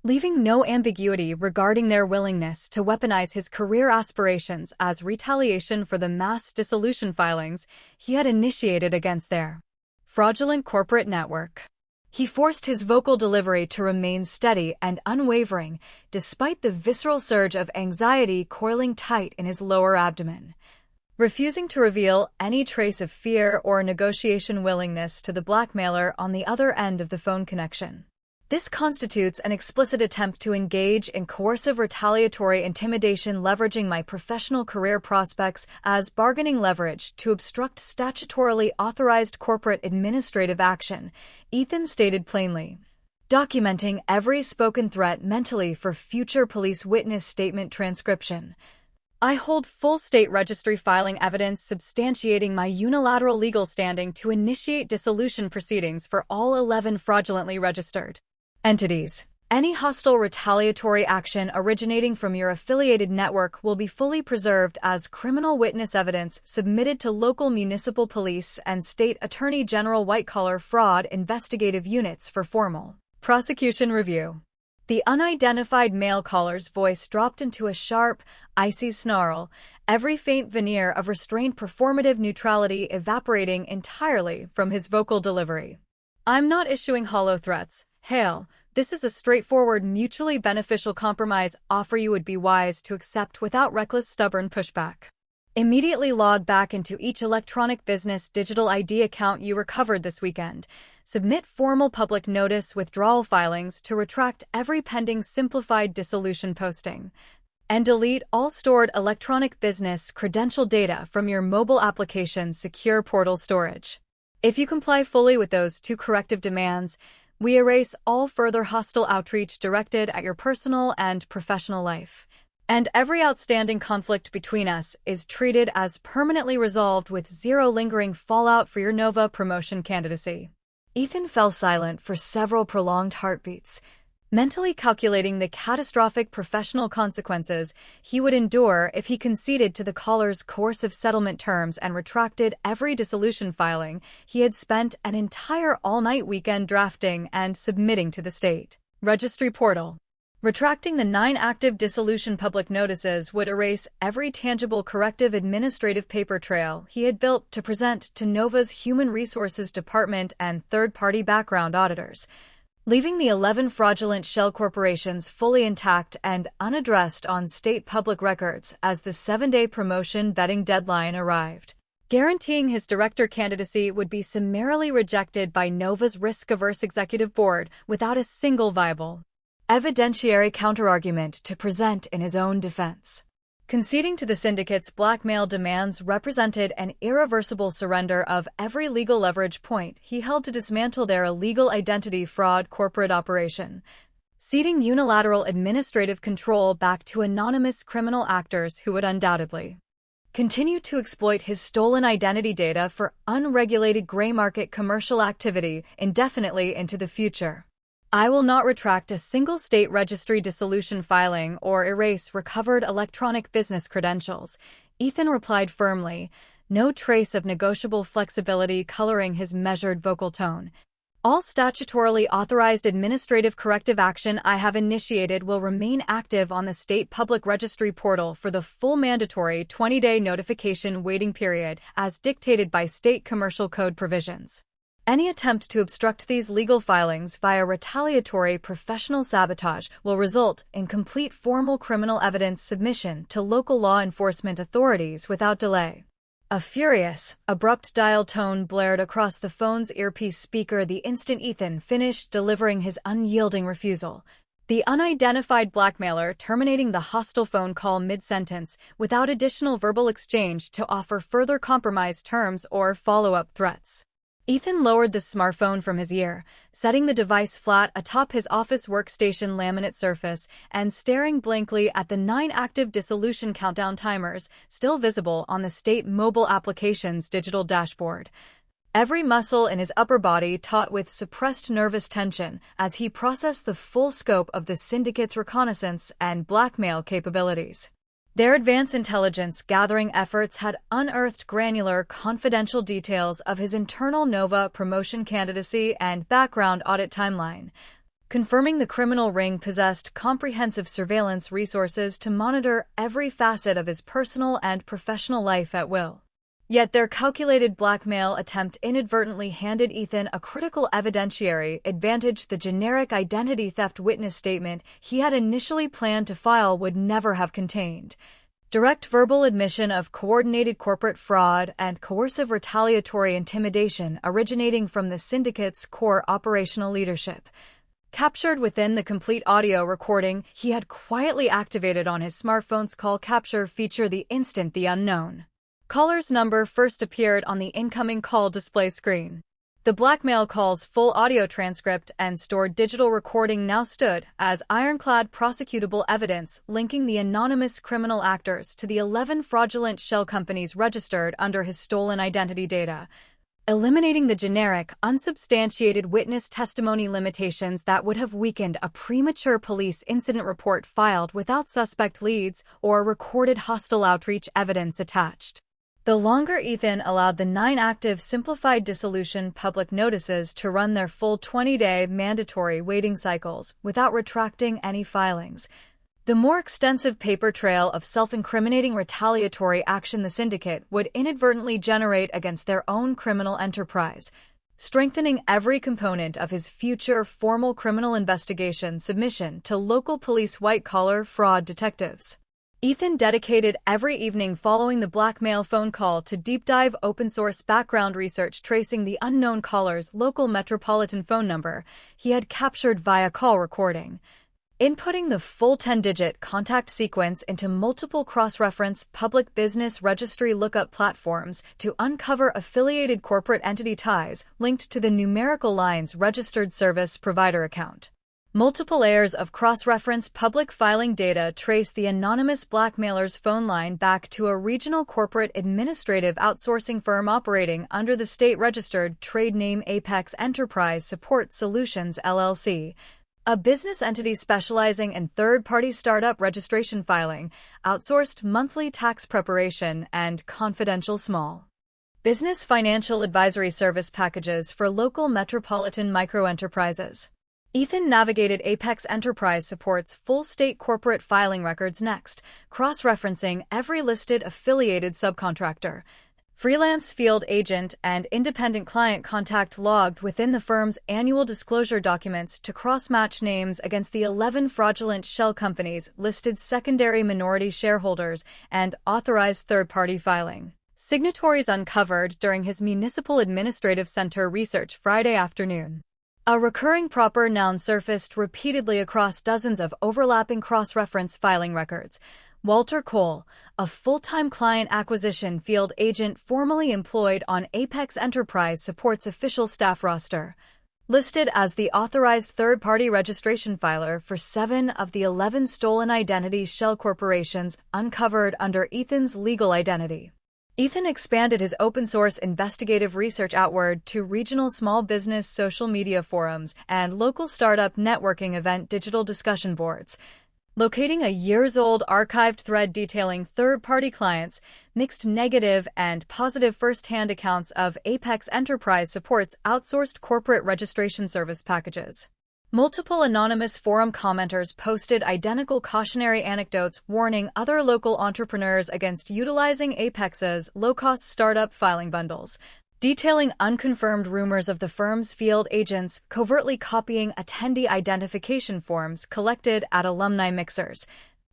[SPEAKER 1] leaving no ambiguity regarding their willingness to weaponize his career aspirations as retaliation for the mass dissolution filings he had initiated against their fraudulent corporate network. He forced his vocal delivery to remain steady and unwavering, despite the visceral surge of anxiety coiling tight in his lower abdomen, refusing to reveal any trace of fear or negotiation willingness to the blackmailer on the other end of the phone connection. This constitutes an explicit attempt to engage in coercive retaliatory intimidation, leveraging my professional career prospects as bargaining leverage to obstruct statutorily authorized corporate administrative action, Ethan stated plainly, documenting every spoken threat mentally for future police witness statement transcription. I hold full state registry filing evidence substantiating my unilateral legal standing to initiate dissolution proceedings for all 11 fraudulently registered entities. Any hostile retaliatory action originating from your affiliated network will be fully preserved as criminal witness evidence submitted to local municipal police and state attorney general white-collar fraud investigative units for formal prosecution review. The unidentified male caller's voice dropped into a sharp, icy snarl, every faint veneer of restrained performative neutrality evaporating entirely from his vocal delivery. I'm not issuing hollow threats. Hail, this is a straightforward, mutually beneficial compromise offer you would be wise to accept without reckless, stubborn pushback. Immediately log back into each electronic business digital ID account you recovered this weekend. Submit formal public notice withdrawal filings to retract every pending simplified dissolution posting. And delete all stored electronic business credential data from your mobile application's secure portal storage. If you comply fully with those 2 corrective demands, we erase all further hostile outreach directed at your personal and professional life. And every outstanding conflict between us is treated as permanently resolved with 0 lingering fallout for your Nova promotion candidacy. Ethan fell silent for several prolonged heartbeats, mentally calculating the catastrophic professional consequences he would endure if he conceded to the caller's coercive settlement terms and retracted every dissolution filing he had spent an entire all-night weekend drafting and submitting to the state registry portal. Retracting the 9 active dissolution public notices would erase every tangible corrective administrative paper trail he had built to present to Nova's Human Resources Department and third-party background auditors, leaving the 11 fraudulent shell corporations fully intact and unaddressed on state public records as the 7-day promotion vetting deadline arrived, guaranteeing his director candidacy would be summarily rejected by Nova's risk-averse executive board without a single viable evidentiary counterargument to present in his own defense. Conceding to the syndicate's blackmail demands represented an irreversible surrender of every legal leverage point he held to dismantle their illegal identity fraud corporate operation, ceding unilateral administrative control back to anonymous criminal actors who would undoubtedly continue to exploit his stolen identity data for unregulated gray market commercial activity indefinitely into the future. I will not retract a single state registry dissolution filing or erase recovered electronic business credentials, Ethan replied firmly, no trace of negotiable flexibility coloring his measured vocal tone. All statutorily authorized administrative corrective action I have initiated will remain active on the state public registry portal for the full mandatory 20-day notification waiting period as dictated by state commercial code provisions. Any attempt to obstruct these legal filings via retaliatory professional sabotage will result in complete formal criminal evidence submission to local law enforcement authorities without delay. A furious, abrupt dial tone blared across the phone's earpiece speaker the instant Ethan finished delivering his unyielding refusal, the unidentified blackmailer terminating the hostile phone call mid-sentence without additional verbal exchange to offer further compromise terms or follow-up threats. Ethan lowered the smartphone from his ear, setting the device flat atop his office workstation laminate surface and staring blankly at the 9 active dissolution countdown timers still visible on the state mobile application's digital dashboard. Every muscle in his upper body taut with suppressed nervous tension as he processed the full scope of the syndicate's reconnaissance and blackmail capabilities. Their advanced intelligence-gathering efforts had unearthed granular, confidential details of his internal Nova promotion candidacy and background audit timeline, confirming the criminal ring possessed comprehensive surveillance resources to monitor every facet of his personal and professional life at will. Yet their calculated blackmail attempt inadvertently handed Ethan a critical evidentiary advantage the generic identity theft witness statement he had initially planned to file would never have contained. Direct verbal admission of coordinated corporate fraud and coercive retaliatory intimidation originating from the syndicate's core operational leadership. Captured within the complete audio recording he had quietly activated on his smartphone's call capture feature the instant the unknown caller's number first appeared on the incoming call display screen. The blackmail call's full audio transcript and stored digital recording now stood as ironclad prosecutable evidence linking the anonymous criminal actors to the 11 fraudulent shell companies registered under his stolen identity data, eliminating the generic, unsubstantiated witness testimony limitations that would have weakened a premature police incident report filed without suspect leads or recorded hostile outreach evidence attached. The longer Ethan allowed the 9 active simplified dissolution public notices to run their full 20-day mandatory waiting cycles without retracting any filings, the more extensive paper trail of self-incriminating retaliatory action the syndicate would inadvertently generate against their own criminal enterprise, strengthening every component of his future formal criminal investigation submission to local police white-collar fraud detectives. Ethan dedicated every evening following the blackmail phone call to deep-dive open-source background research tracing the unknown caller's local metropolitan phone number he had captured via call recording, inputting the full 10-digit contact sequence into multiple cross-reference public business registry lookup platforms to uncover affiliated corporate entity ties linked to the numerical line's registered service provider account. Multiple layers of cross-reference public filing data trace the anonymous blackmailer's phone line back to a regional corporate administrative outsourcing firm operating under the state-registered trade name Apex Enterprise Support Solutions, LLC, a business entity specializing in third-party startup registration filing, outsourced monthly tax preparation, and confidential small business financial advisory service packages for local metropolitan microenterprises. Ethan navigated Apex Enterprise Support's full state corporate filing records next, cross-referencing every listed affiliated subcontractor, freelance field agent, and independent client contact logged within the firm's annual disclosure documents to cross-match names against the 11 fraudulent shell companies, listed secondary minority shareholders, and authorized third-party filing signatories uncovered during his Municipal Administrative Center research Friday afternoon. A recurring proper noun surfaced repeatedly across dozens of overlapping cross-reference filing records. Walter Cole, a full-time client acquisition field agent formerly employed on Apex Enterprise Support's official staff roster, listed as the authorized third-party registration filer for 7 of the 11 stolen identity shell corporations uncovered under Ethan's legal identity. Ethan expanded his open-source investigative research outward to regional small business social media forums and local startup networking event digital discussion boards, locating a years-old archived thread detailing third-party clients, mixed negative and positive first-hand accounts of Apex Enterprise Support's outsourced corporate registration service packages. Multiple anonymous forum commenters posted identical cautionary anecdotes warning other local entrepreneurs against utilizing Apex's low-cost startup filing bundles, detailing unconfirmed rumors of the firm's field agents covertly copying attendee identification forms collected at alumni mixers,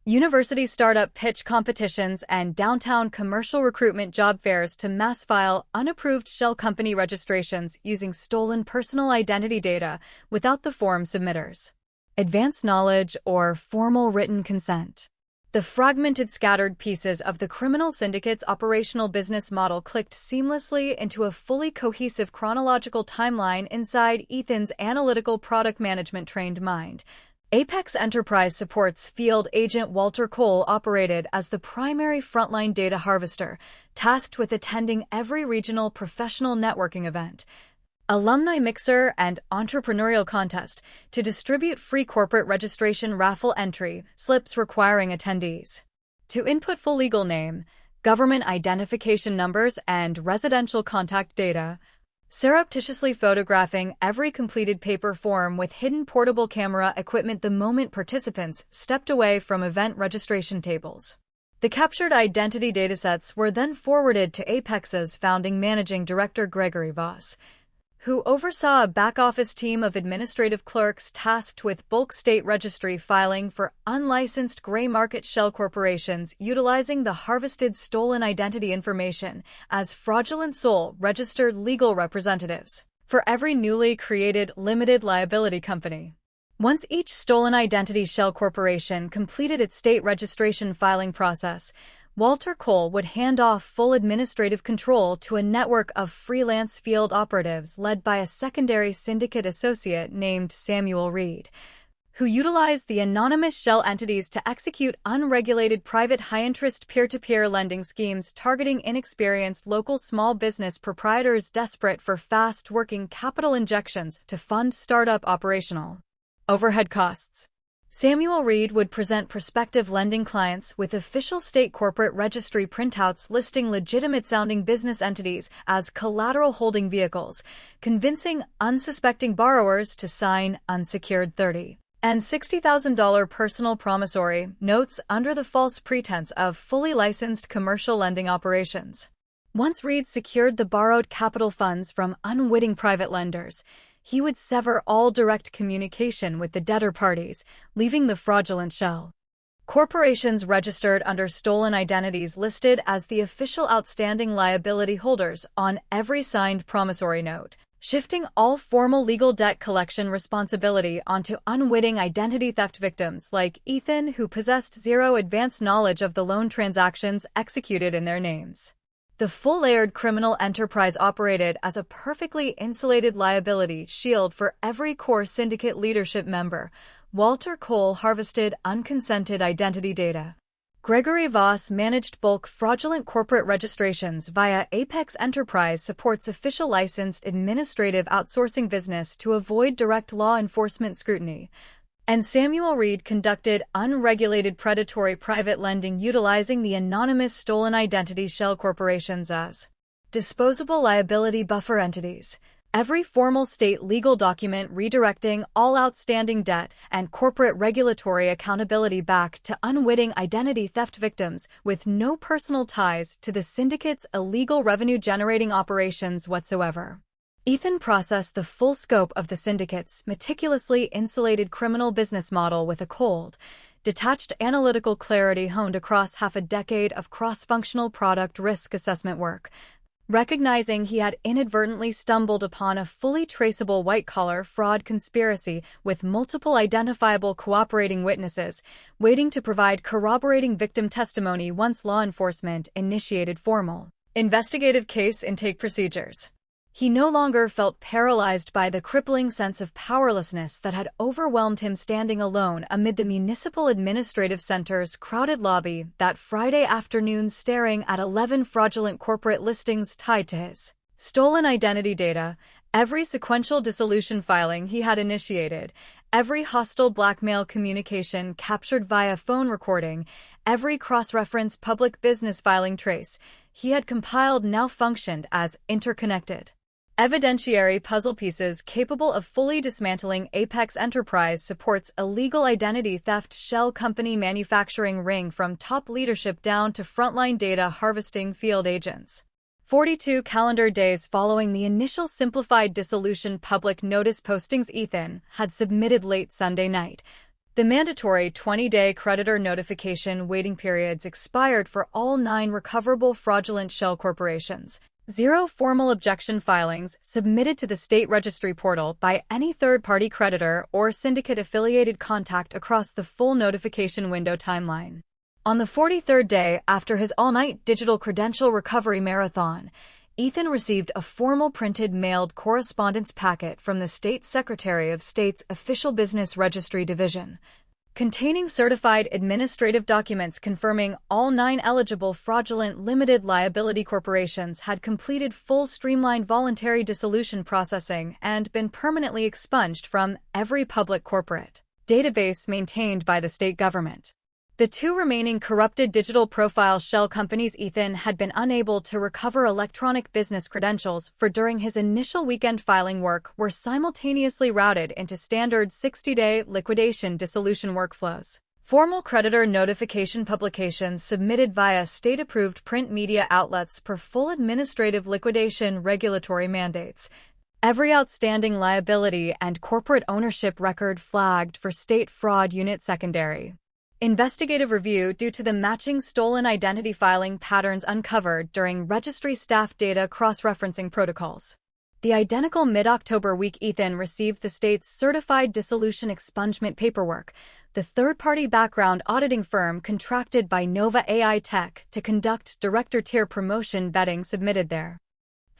[SPEAKER 1] university startup pitch competitions, and downtown commercial recruitment job fairs to mass file unapproved shell company registrations using stolen personal identity data without the form submitters' advance knowledge or formal written consent. The fragmented, scattered pieces of the criminal syndicate's operational business model clicked seamlessly into a fully cohesive chronological timeline inside Ethan's analytical product management-trained mind. Apex Enterprise Support's field agent Walter Cole operated as the primary frontline data harvester, tasked with attending every regional professional networking event, alumni mixer, and entrepreneurial contest to distribute free corporate registration raffle entry slips requiring attendees to input full legal name, government identification numbers, and residential contact data, surreptitiously photographing every completed paper form with hidden portable camera equipment the moment participants stepped away from event registration tables. The captured identity datasets were then forwarded to Apex's founding managing director Gregory Voss, who oversaw a back-office team of administrative clerks tasked with bulk state registry filing for unlicensed gray market shell corporations utilizing the harvested stolen identity information as fraudulent sole registered legal representatives for every newly created limited liability company. Once each stolen identity shell corporation completed its state registration filing process, Walter Cole would hand off full administrative control to a network of freelance field operatives led by a secondary syndicate associate named Samuel Reed, who utilized the anonymous shell entities to execute unregulated private high-interest peer-to-peer lending schemes targeting inexperienced local small business proprietors desperate for fast working capital injections to fund startup operational overhead costs. Samuel Reed would present prospective lending clients with official state corporate registry printouts listing legitimate-sounding business entities as collateral holding vehicles, convincing unsuspecting borrowers to sign unsecured $30,000 and $60,000 personal promissory notes under the false pretense of fully licensed commercial lending operations. Once Reed secured the borrowed capital funds from unwitting private lenders, he would sever all direct communication with the debtor parties, leaving the fraudulent shell corporations registered under stolen identities listed as the official outstanding liability holders on every signed promissory note, shifting all formal legal debt collection responsibility onto unwitting identity theft victims like Ethan, who possessed zero advance knowledge of the loan transactions executed in their names. The full-layered criminal enterprise operated as a perfectly insulated liability shield for every core syndicate leadership member. Walter Cole harvested unconsented identity data. Gregory Voss managed bulk fraudulent corporate registrations via Apex Enterprise supports official licensed administrative outsourcing business to avoid direct law enforcement scrutiny. And Samuel Reed conducted unregulated predatory private lending utilizing the anonymous stolen identity shell corporations as disposable liability buffer entities. Every formal state legal document redirecting all outstanding debt and corporate regulatory accountability back to unwitting identity theft victims with no personal ties to the syndicate's illegal revenue-generating operations whatsoever. Ethan processed the full scope of the syndicate's meticulously insulated criminal business model with a cold, detached analytical clarity honed across half a decade of cross-functional product risk assessment work. Recognizing he had inadvertently stumbled upon a fully traceable white-collar fraud conspiracy with multiple identifiable cooperating witnesses, waiting to provide corroborating victim testimony once law enforcement initiated formal investigative case intake procedures. He no longer felt paralyzed by the crippling sense of powerlessness that had overwhelmed him standing alone amid the municipal administrative center's crowded lobby that Friday afternoon, staring at 11 fraudulent corporate listings tied to his stolen identity data, every sequential dissolution filing he had initiated, every hostile blackmail communication captured via phone recording, every cross-reference public business filing trace he had compiled now functioned as interconnected evidentiary puzzle pieces capable of fully dismantling. Apex Enterprise supports illegal identity theft shell company manufacturing ring from top leadership down to frontline data harvesting field agents. 42 calendar days following the initial simplified dissolution public notice postings Ethan had submitted late Sunday night. The mandatory 20-day creditor notification waiting periods expired for all 9 recoverable fraudulent shell corporations. 0 formal objection filings submitted to the state registry portal by any third-party creditor or syndicate-affiliated contact across the full notification window timeline. On the 43rd day after his all-night digital credential recovery marathon, Ethan received a formal printed mailed correspondence packet from the State Secretary of State's Official Business Registry Division, containing certified administrative documents confirming all 9 eligible fraudulent limited liability corporations had completed full streamlined voluntary dissolution processing and been permanently expunged from every public corporate database maintained by the state government. The 2 remaining corrupted digital profile shell companies Ethan had been unable to recover electronic business credentials for during his initial weekend filing work were simultaneously routed into standard 60-day liquidation dissolution workflows. Formal creditor notification publications submitted via state-approved print media outlets per full administrative liquidation regulatory mandates. Every outstanding liability and corporate ownership record flagged for State Fraud Unit Secondary investigative review due to the matching stolen identity filing patterns uncovered during registry staff data cross-referencing protocols. The identical mid-October week Ethan received the state's certified dissolution expungement paperwork, the third-party background auditing firm contracted by Nova AI Tech to conduct director-tier promotion vetting submitted their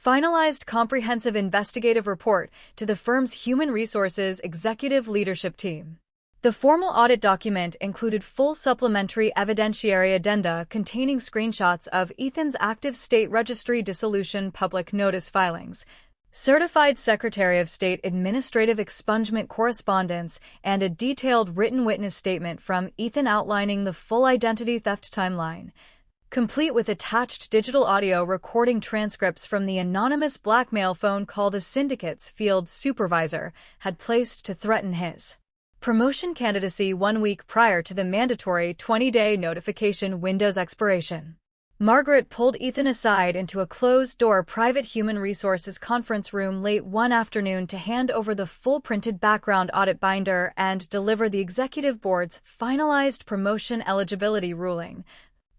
[SPEAKER 1] finalized comprehensive investigative report to the firm's human resources executive leadership team. The formal audit document included full supplementary evidentiary addenda containing screenshots of Ethan's active state registry dissolution public notice filings, certified Secretary of State administrative expungement correspondence, and a detailed written witness statement from Ethan outlining the full identity theft timeline, complete with attached digital audio recording transcripts from the anonymous blackmail phone call the syndicate's field supervisor had placed to threaten his promotion candidacy 1 week prior to the mandatory 20-day notification window's expiration. Margaret pulled Ethan aside into a closed-door private human resources conference room late one afternoon to hand over the full printed background audit binder and deliver the executive board's finalized promotion eligibility ruling.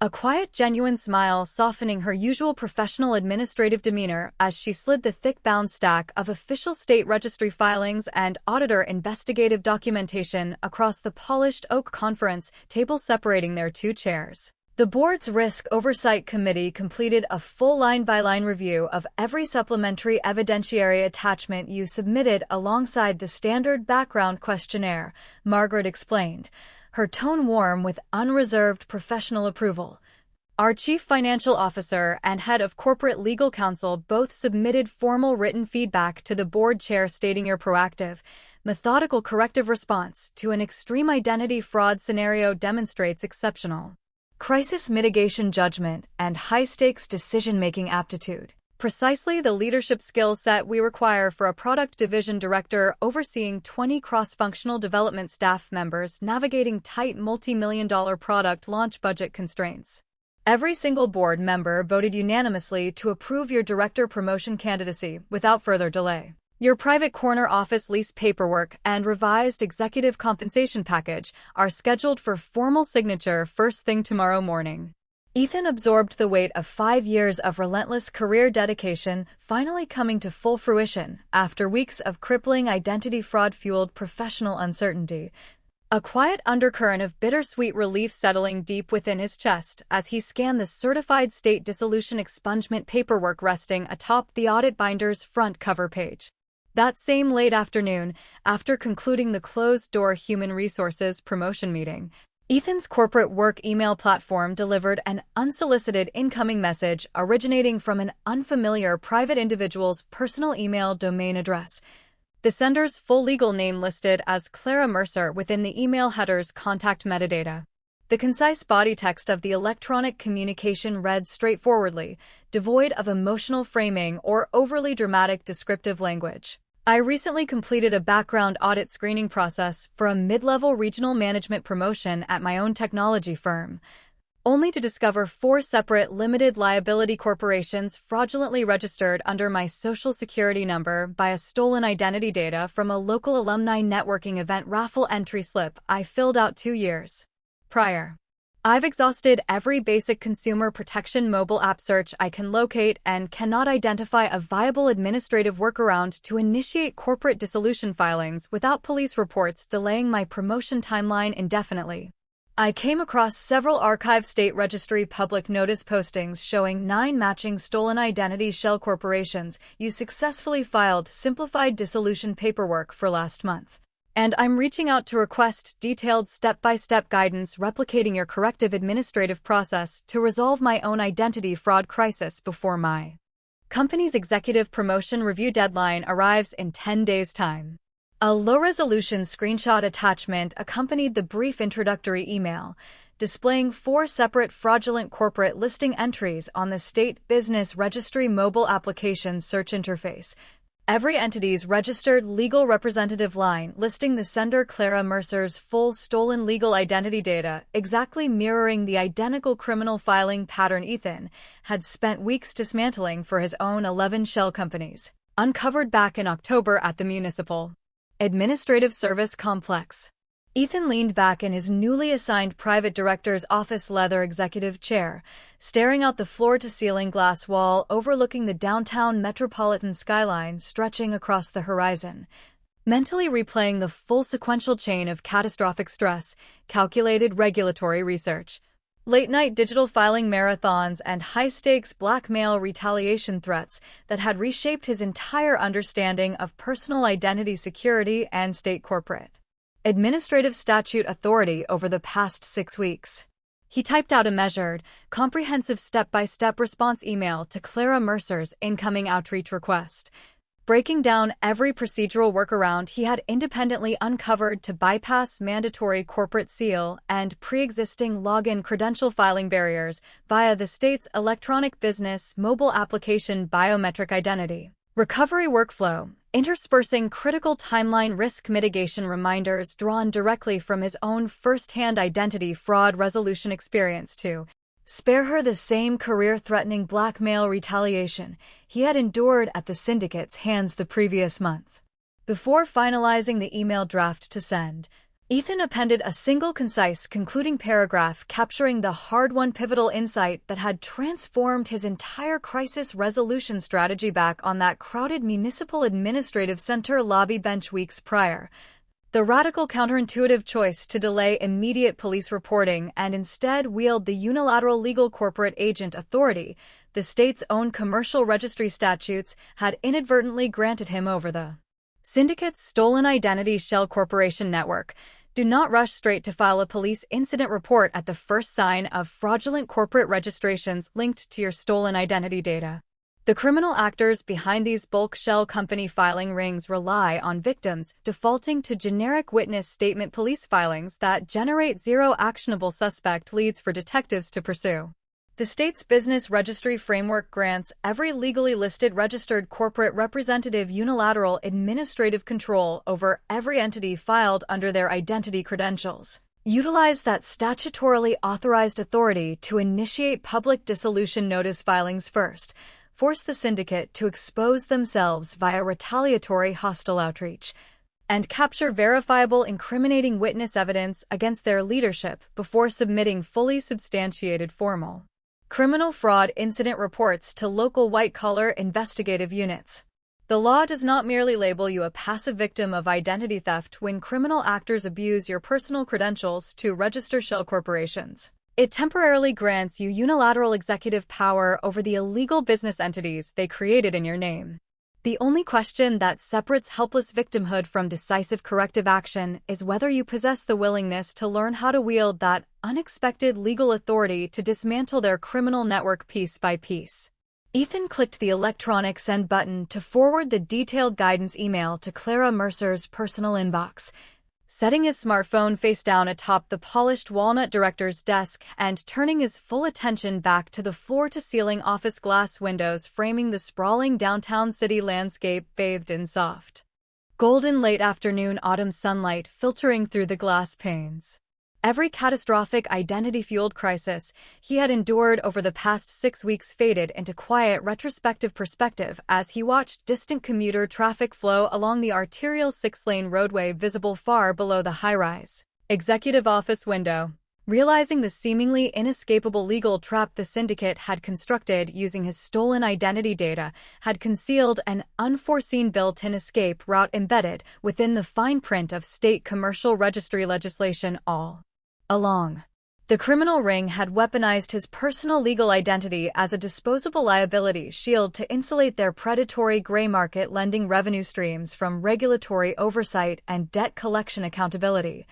[SPEAKER 1] A quiet, genuine smile softening her usual professional administrative demeanor as she slid the thick-bound stack of official state registry filings and auditor investigative documentation across the polished oak conference table separating their 2 chairs. The board's Risk Oversight Committee completed a full line-by-line review of every supplementary evidentiary attachment you submitted alongside the standard background questionnaire, Margaret explained, her tone warm with unreserved professional approval. Our Chief Financial Officer and Head of Corporate Legal Counsel both submitted formal written feedback to the board chair stating your proactive, methodical corrective response to an extreme identity fraud scenario demonstrates exceptional crisis mitigation judgment and high-stakes decision-making aptitude. Precisely the leadership skill set we require for a product division director overseeing 20 cross-functional development staff members navigating tight multi-million-dollar product launch budget constraints. Every single board member voted unanimously to approve your director promotion candidacy without further delay. Your private corner office lease paperwork and revised executive compensation package are scheduled for formal signature first thing tomorrow morning. Ethan absorbed the weight of 5 years of relentless career dedication, finally coming to full fruition after weeks of crippling identity fraud-fueled professional uncertainty. A quiet undercurrent of bittersweet relief settling deep within his chest as he scanned the certified state dissolution expungement paperwork resting atop the audit binder's front cover page. That same late afternoon, after concluding the closed-door human resources promotion meeting, Ethan's corporate work email platform delivered an unsolicited incoming message originating from an unfamiliar private individual's personal email domain address. The sender's full legal name listed as Clara Mercer within the email header's contact metadata. The concise body text of the electronic communication read straightforwardly, devoid of emotional framing or overly dramatic descriptive language. I recently completed a background audit screening process for a mid-level regional management promotion at my own technology firm, only to discover 4 separate limited liability corporations fraudulently registered under my social security number by a stolen identity data from a local alumni networking event raffle entry slip I filled out 2 years prior. I've exhausted every basic consumer protection mobile app search I can locate and cannot identify a viable administrative workaround to initiate corporate dissolution filings without police reports delaying my promotion timeline indefinitely. I came across several archive state registry public notice postings showing 9 matching stolen identity shell corporations you successfully filed simplified dissolution paperwork for last month. And I'm reaching out to request detailed step-by-step guidance replicating your corrective administrative process to resolve my own identity fraud crisis before my company's executive promotion review deadline arrives in 10 days' time. A low-resolution screenshot attachment accompanied the brief introductory email, displaying 4 separate fraudulent corporate listing entries on the State Business Registry mobile application search interface. Every entity's registered legal representative line listing the sender Clara Mercer's full stolen legal identity data, exactly mirroring the identical criminal filing pattern Ethan had spent weeks dismantling for his own 11 shell companies, uncovered back in October at the Municipal Administrative Service Complex. Ethan leaned back in his newly assigned private director's office leather executive chair, staring out the floor-to-ceiling glass wall overlooking the downtown metropolitan skyline stretching across the horizon, mentally replaying the full sequential chain of catastrophic stress, calculated regulatory research, late-night digital filing marathons, and high-stakes blackmail retaliation threats that had reshaped his entire understanding of personal identity security and state corporate administrative statute authority over the past 6 weeks. He typed out a measured, comprehensive step-by-step response email to Clara Mercer's incoming outreach request, breaking down every procedural workaround he had independently uncovered to bypass mandatory corporate seal and pre-existing login credential filing barriers via the state's electronic business mobile application biometric identity recovery workflow, interspersing critical timeline risk mitigation reminders drawn directly from his own first-hand identity fraud resolution experience to spare her the same career-threatening blackmail retaliation he had endured at the syndicate's hands the previous month. Before finalizing the email draft to send, Ethan appended a single concise concluding paragraph capturing the hard-won pivotal insight that had transformed his entire crisis resolution strategy back on that crowded municipal administrative center lobby bench weeks prior. The radical counterintuitive choice to delay immediate police reporting and instead wield the unilateral legal corporate agent authority the state's own commercial registry statutes had inadvertently granted him over the syndicate's stolen identity shell corporation network. Do not rush straight to file a police incident report at the first sign of fraudulent corporate registrations linked to your stolen identity data. The criminal actors behind these bulk shell company filing rings rely on victims defaulting to generic witness statement police filings that generate zero actionable suspect leads for detectives to pursue. The state's business registry framework grants every legally listed registered corporate representative unilateral administrative control over every entity filed under their identity credentials. Utilize that statutorily authorized authority to initiate public dissolution notice filings first. Force the syndicate to expose themselves via retaliatory hostile outreach, and capture verifiable incriminating witness evidence against their leadership before submitting fully substantiated formal criminal fraud incident reports to local white-collar investigative units. The law does not merely label you a passive victim of identity theft when criminal actors abuse your personal credentials to register shell corporations. It temporarily grants you unilateral executive power over the illegal business entities they created in your name. The only question that separates helpless victimhood from decisive corrective action is whether you possess the willingness to learn how to wield that unexpected legal authority to dismantle their criminal network piece by piece. Ethan clicked the electronic send button to forward the detailed guidance email to Clara Mercer's personal inbox. Setting his smartphone face down atop the polished walnut director's desk and turning his full attention back to the floor-to-ceiling office glass windows framing the sprawling downtown city landscape bathed in soft, golden late-afternoon autumn sunlight filtering through the glass panes. Every catastrophic identity-fueled crisis he had endured over the past 6 weeks faded into quiet retrospective perspective as he watched distant commuter traffic flow along the arterial 6-lane roadway visible far below the high-rise executive office window. Realizing the seemingly inescapable legal trap the syndicate had constructed using his stolen identity data had concealed an unforeseen built-in escape route embedded within the fine print of state commercial registry legislation all along. The criminal ring had weaponized his personal legal identity as a disposable liability shield to insulate their predatory gray market lending revenue streams from regulatory oversight and debt collection accountability.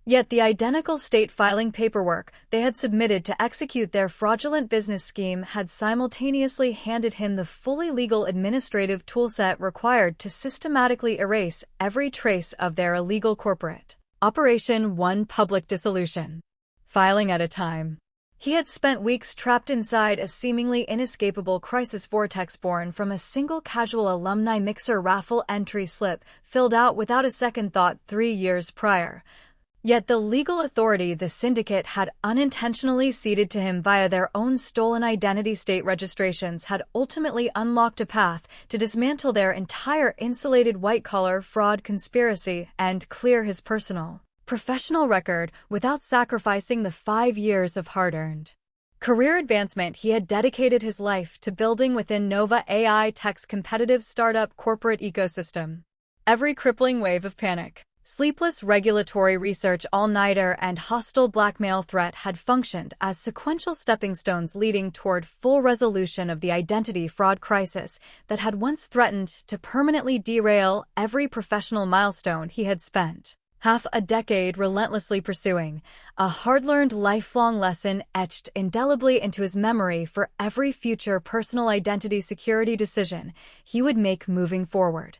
[SPEAKER 1] Yet the identical state filing paperwork they had submitted to execute their fraudulent business scheme had simultaneously handed him the fully legal administrative toolset required to systematically erase every trace of their illegal corporate Operation One public dissolution. Filing at a time. He had spent weeks trapped inside a seemingly inescapable crisis vortex born from a single casual alumni mixer raffle entry slip filled out without a second thought 3 years prior. Yet the legal authority the syndicate had unintentionally ceded to him via their own stolen identity state registrations had ultimately unlocked a path to dismantle their entire insulated white-collar fraud conspiracy and clear his personal, professional record without sacrificing the 5 years of hard-earned career advancement he had dedicated his life to building within Nova AI Tech's competitive startup corporate ecosystem. Every crippling wave of panic, sleepless regulatory research all-nighter and hostile blackmail threat had functioned as sequential stepping stones leading toward full resolution of the identity fraud crisis that had once threatened to permanently derail every professional milestone he had spent half a decade relentlessly pursuing, a hard-learned lifelong lesson etched indelibly into his memory for every future personal identity security decision he would make moving forward.